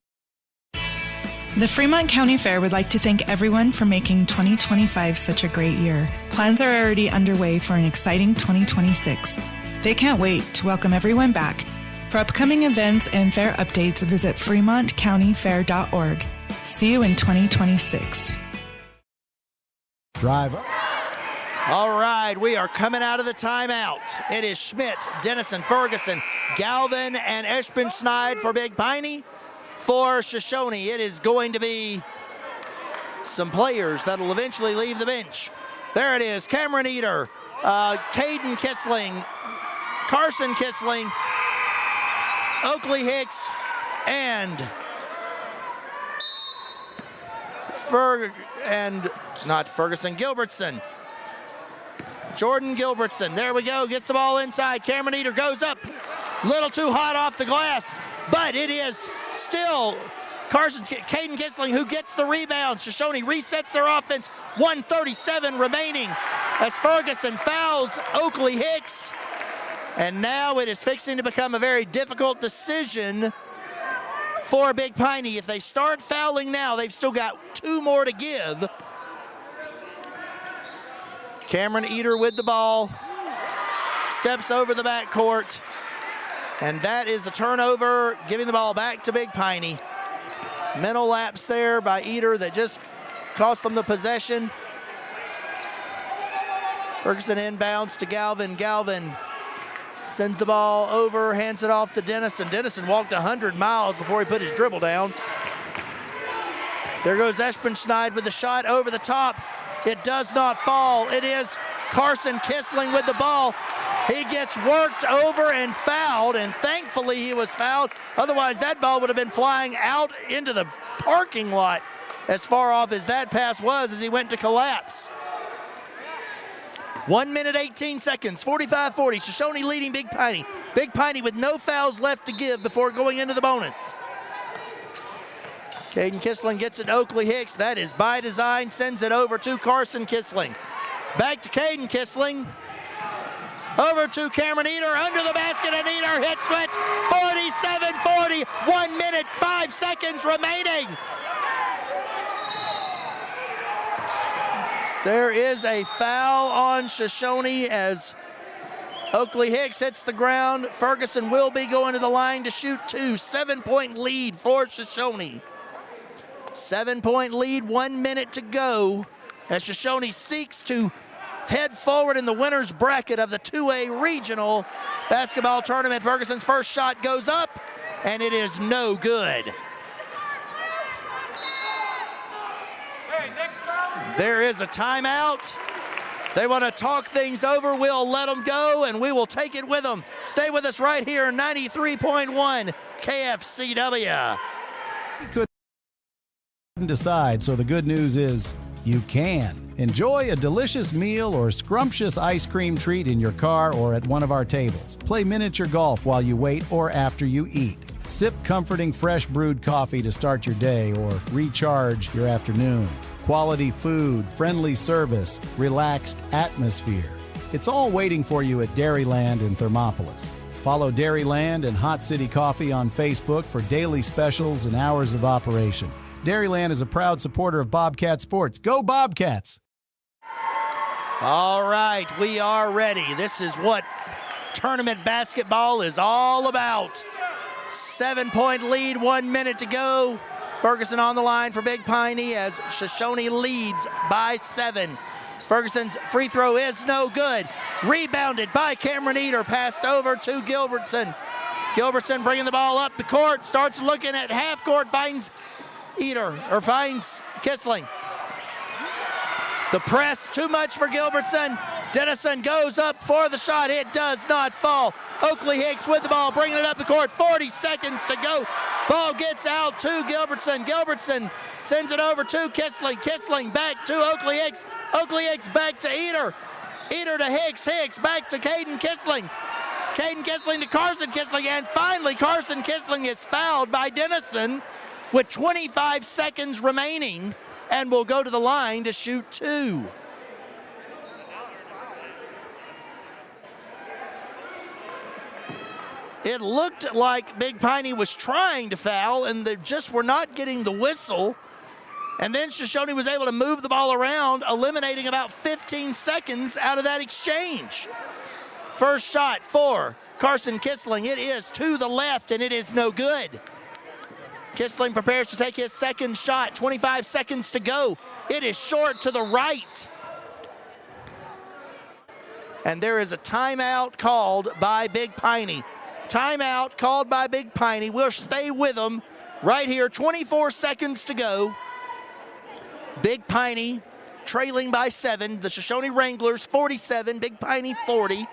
S5: The Fremont County Fair would like to thank everyone for making 2025 such a great year. Plans are already underway for an exciting 2026. They can't wait to welcome everyone back. For upcoming events and fair updates, visit fremontcountyfair.org. See you in 2026.
S9: Drive up.
S1: All right, we are coming out of the timeout. It is Schmidt, Dennison, Ferguson, Galvin, and Esprinschneid for Big Piney. For Shoshoni, it is going to be some players that will eventually leave the bench. There it is, Cameron Eder, Caden Kissling, Carson Kissling, Oakley Hicks, and Gilbertson. Jordan Gilbertson, there we go, gets the ball inside. Cameron Eder goes up, little too hot off the glass, but it is still Caden Kissling, who gets the rebound. Shoshoni resets their offense. 1:37 remaining as Ferguson fouls Oakley Hicks. And now it is fixing to become a very difficult decision for Big Piney. If they start fouling now, they've still got 2 more to give. Cameron Eater with the ball. Steps over the backcourt. And that is a turnover, giving the ball back to Big Piney. Mental lapse there by Eater that just cost them the possession. Ferguson inbounds to Galvin. Galvin sends the ball over, hands it off to Dennison. Dennison walked 100 miles before he put his dribble down. There goes Espenschneid with the shot over the top. It does not fall. It is Carson Kissling with the ball. He gets worked over and fouled, and thankfully he was fouled. Otherwise, that ball would have been flying out into the parking lot as far off as that pass was as he went to collapse. 1 minute, 18 seconds, 45-40. Shoshoni leading Big Piney. Big Piney with no fouls left to give before going into the bonus. Caden Kissling gets it to Oakley Hicks. That is by design, sends it over to Carson Kissling. Back to Caden Kissling. Over to Cameron Eater, under the basket, and Eater hits it. 47-40, 1 minute, 5 seconds remaining. There is a foul on Shoshoni as Oakley Hicks hits the ground. Ferguson will be going to the line to shoot 2. 7-point lead for Shoshoni. 7-point lead, 1 minute to go as Shoshoni seeks to head forward in the winner's bracket of the 2A regional basketball tournament. Ferguson's first shot goes up, and it is no good. There is a timeout. They want to talk things over. We'll let them go, and we will take it with them. Stay with us right here, 93.1 KFCW.
S9: Couldn't decide, so the good news is you can. Enjoy a delicious meal or scrumptious ice cream treat in your car or at one of our tables. Play miniature golf while you wait or after you eat. Sip comforting fresh brewed coffee to start your day or recharge your afternoon. Quality food, friendly service, relaxed atmosphere. It's all waiting for you at Dairyland in Thermopolis. Follow Dairyland and Hot City Coffee on Facebook for daily specials and hours of operation. Dairyland is a proud supporter of Bobcat Sports. Go Bobcats!
S1: All right, we are ready. This is what tournament basketball is all about. 7-point lead, 1 minute to go. Ferguson on the line for Big Piney as Shoshoni leads by 7. Ferguson's free throw is no good. Rebounded by Cameron Eater, passed over to Gilbertson. Gilbertson bringing the ball up the court, starts looking at half court, finds Kissling. The press, too much for Gilbertson. Dennison goes up for the shot. It does not fall. Oakley Hicks with the ball, bringing it up the court. 40 seconds to go. Ball gets out to Gilbertson. Gilbertson sends it over to Kissling. Kissling back to Oakley Hicks. Oakley Hicks back to Eater. Eater to Hicks. Hicks back to Caden Kissling. Caden Kissling to Carson Kissling. And finally, Carson Kissling is fouled by Dennison with 25 seconds remaining and will go to the line to shoot 2. It looked like Big Piney was trying to foul, and they just were not getting the whistle. And then Shoshoni was able to move the ball around, eliminating about 15 seconds out of that exchange. First shot for Carson Kissling. It is to the left, and it is no good. Kissling prepares to take his second shot. 25 seconds to go. It is short to the right. And there is a timeout called by Big Piney. Timeout called by Big Piney. We'll stay with them right here. 24 seconds to go. Big Piney trailing by 7. The Shoshoni Wranglers 47, Big Piney 40.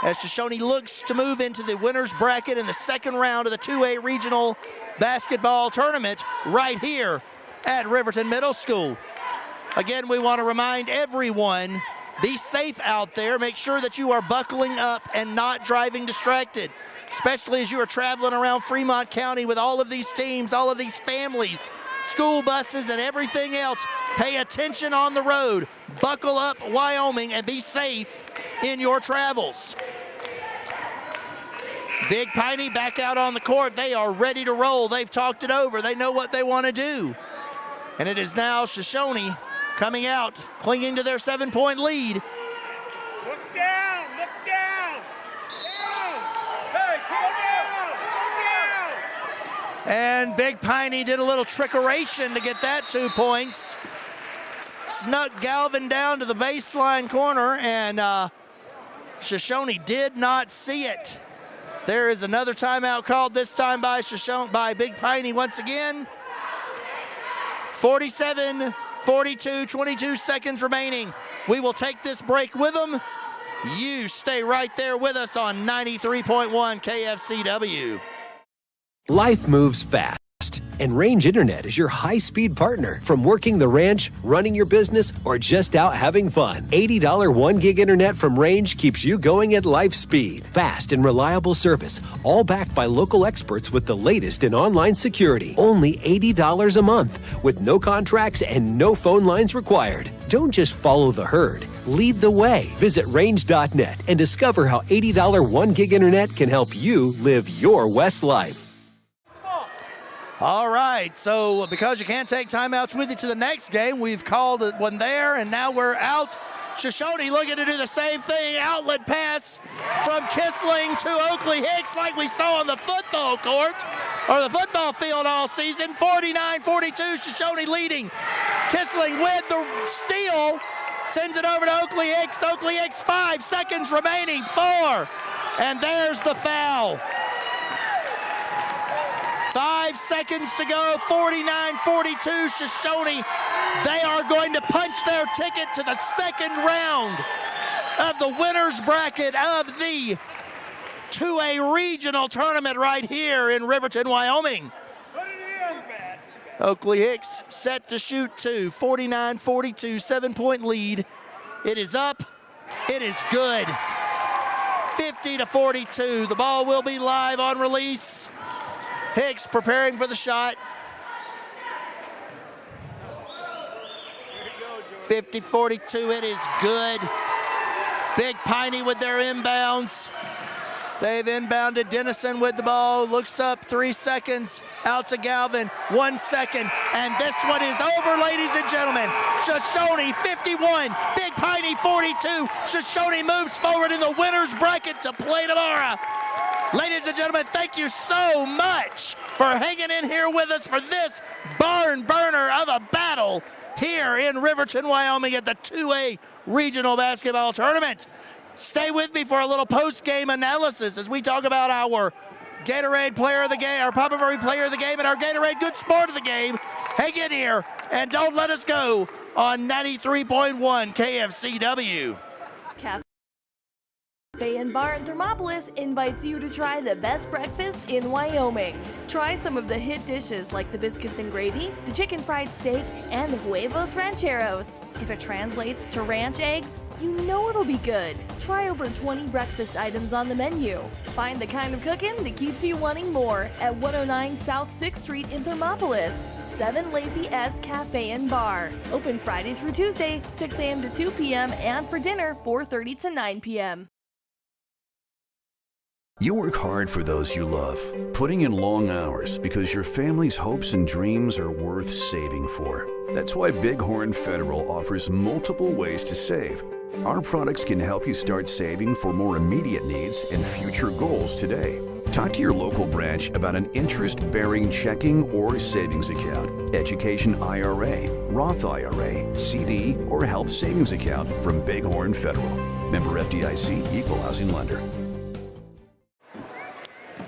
S1: As Shoshoni looks to move into the winner's bracket in the second round of the 2A regional basketball tournament right here at Riverton Middle School. Again, we want to remind everyone, be safe out there. Make sure that you are buckling up and not driving distracted. especially as you are traveling around Fremont County with all of these teams, all of these families, school buses, and everything else. Pay attention on the road. Buckle up, Wyoming, and be safe in your travels. Big Piney back out on the court. They are ready to roll. They've talked it over. They know what they want to do. And it is now Shoshoni coming out, clinging to their 7-point lead.
S6: Look down, look down. Down. Hey, come down,
S1: And Big Piney did a little trickeration to get that 2 points. Snuck Galvin down to the baseline corner, and Shoshoni did not see it. There is another timeout called, this time by Big Piney once again. 47-42, 22 seconds remaining. We will take this break with them. You stay right there with us on 93.1 KFCW.
S12: Life moves fast, and Range Internet is your high-speed partner. From working the ranch, running your business, or just out having fun, $80 1 gig internet from Range keeps you going at life speed. Fast and reliable service, all backed by local experts with the latest in online security. Only $80 a month, with no contracts and no phone lines required. Don't just follow the herd. Lead the way. Visit range.net and discover how $80 1 gig internet can help you live your West life.
S1: All right, so because you can't take timeouts with you to the next game, we've called one there, and now we're out. Shoshoni looking to do the same thing. Outlet pass from Kissling to Oakley Hicks like we saw on the football court, or the football field all season. 49-42, Shoshoni leading. Kissling with the steal, sends it over to Oakley Hicks. Oakley Hicks, 5 seconds remaining, 4, and there's the foul. 5 seconds to go, 49-42, Shoshoni. They are going to punch their ticket to the second round of the winner's bracket of the 2A regional tournament right here in Riverton, Wyoming. Oakley Hicks set to shoot 2, 49-42, 7-point lead. It is up, it is good. 50-42, the ball will be live on release. Hicks preparing for the shot. 50-42, it is good. Big Piney with their inbounds. They've inbounded. Dennison with the ball, looks up, 3 seconds, out to Galvin, 1 second, and this one is over, ladies and gentlemen. Shoshoni 51, Big Piney 42. Shoshoni moves forward in the winner's bracket to play tomorrow. Ladies and gentlemen, thank you so much for hanging in here with us for this barn burner of a battle here in Riverton, Wyoming at the 2A Regional Basketball Tournament. Stay with me for a little post-game analysis as we talk about our Gatorade Player of the Game, our Papa Murray Player of the Game, and our Gatorade Good Sport of the Game. Hang in here and don't let us go on 93.1 KFCW.
S2: Cafe and Bar in Thermopolis invites you to try the best breakfast in Wyoming. Try some of the hit dishes like the biscuits and gravy, the chicken fried steak, and the huevos rancheros. If it translates to ranch eggs, you know it'll be good. Try over 20 breakfast items on the menu. Find the kind of cooking that keeps you wanting more at 109 South 6th Street in Thermopolis. 7 Lazy S Cafe and Bar. Open Friday through Tuesday, 6 a.m. to 2 p.m. and for dinner, 4:30 to 9 p.m.
S14: You work hard for those you love, putting in long hours because your family's hopes and dreams are worth saving for. That's why Bighorn Federal offers multiple ways to save. Our products can help you start saving for more immediate needs and future goals today. Talk to your local branch about an interest-bearing checking or savings account, education IRA, Roth IRA, CD, or health savings account from Bighorn Federal. Member FDIC, Equal Housing Lender.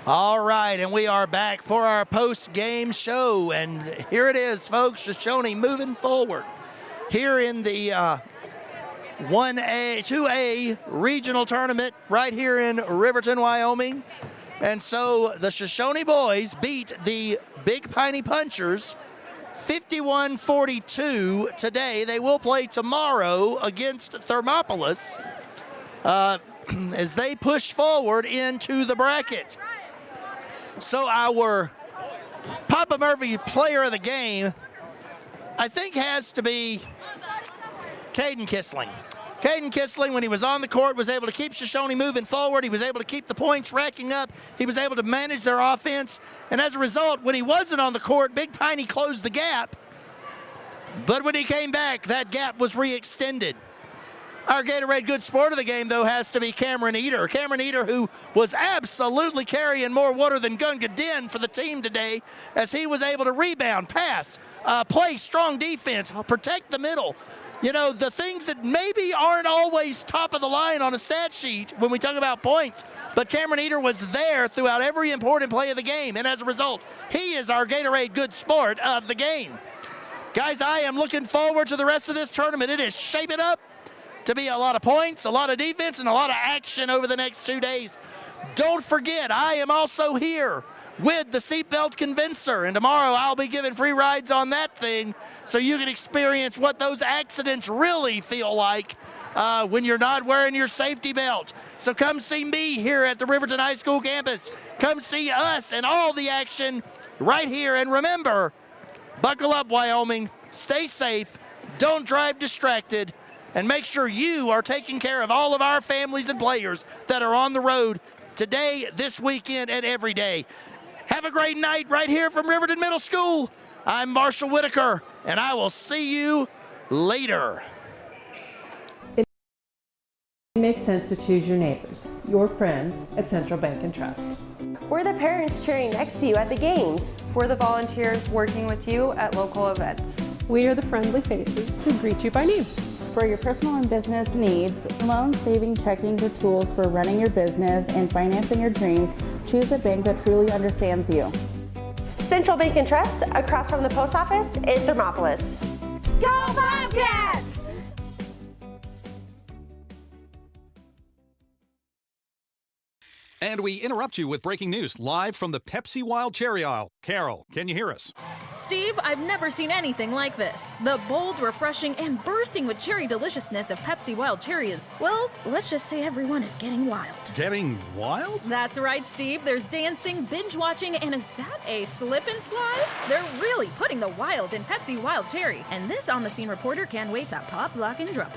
S1: All right, and we are back for our post-game show, and here it is, folks. Shoshoni moving forward here in the 2A regional tournament right here in Riverton, Wyoming. And so the Shoshoni boys beat the Big Piney Punchers 51-42 today. They will play tomorrow against Thermopolis as they push forward into the bracket. So our Papa Murphy player of the game, I think, has to be Caden Kissling. Caden Kissling, when he was on the court, was able to keep Shoshoni moving forward. He was able to keep the points racking up. He was able to manage their offense. And as a result, when he wasn't on the court, Big Piney closed the gap. But when he came back, that gap was re-extended. Our Gatorade Good Sport of the game, though, has to be Cameron Eater. Cameron Eater, who was absolutely carrying more water than Gunga Din for the team today, as he was able to rebound, pass, play strong defense, protect the middle. You know, the things that maybe aren't always top of the line on a stat sheet when we talk about points, but Cameron Eater was there throughout every important play of the game, and as a result, he is our Gatorade Good Sport of the game. Guys, I am looking forward to the rest of this tournament. It is shaping up to be a lot of points, a lot of defense, and a lot of action over the next 2 days. Don't forget, I am also here with the Seatbelt Convincer, and tomorrow I'll be giving free rides on that thing so you can experience what those accidents really feel like when you're not wearing your safety belt. So come see me here at the Riverton High School campus. Come see us and all the action right here. And remember, buckle up, Wyoming. Stay safe. Don't drive distracted. And make sure you are taking care of all of our families and players that are on the road today, this weekend, and every day. Have a great night right here from Riverton Middle School. I'm Marshall Whitaker, and I will see you later.
S10: It makes sense to choose your neighbors, your friends at Central Bank and Trust.
S16: We're the parents cheering next to you at the games.
S17: We're the volunteers working with you at local events.
S10: We are the friendly faces who greet you by name.
S18: For your personal and business needs, loan, saving, checking, or tools for running your business and financing your dreams, choose a bank that truly understands you.
S16: Central Bank and Trust, across from the post office in Thermopolis.
S8: Go Bobcats!
S25: And we interrupt you with breaking news live from the Pepsi Wild Cherry aisle. Carol, can you hear us?
S26: Steve, I've never seen anything like this. The bold, refreshing, and bursting with cherry deliciousness of Pepsi Wild Cherry is, well, let's just say everyone is getting wild.
S25: Getting wild?
S26: That's right, Steve. There's dancing, binge-watching, and is that a slip and slide? They're really putting the wild in Pepsi Wild Cherry. And this on-the-scene reporter can't wait to pop, lock, and drop it.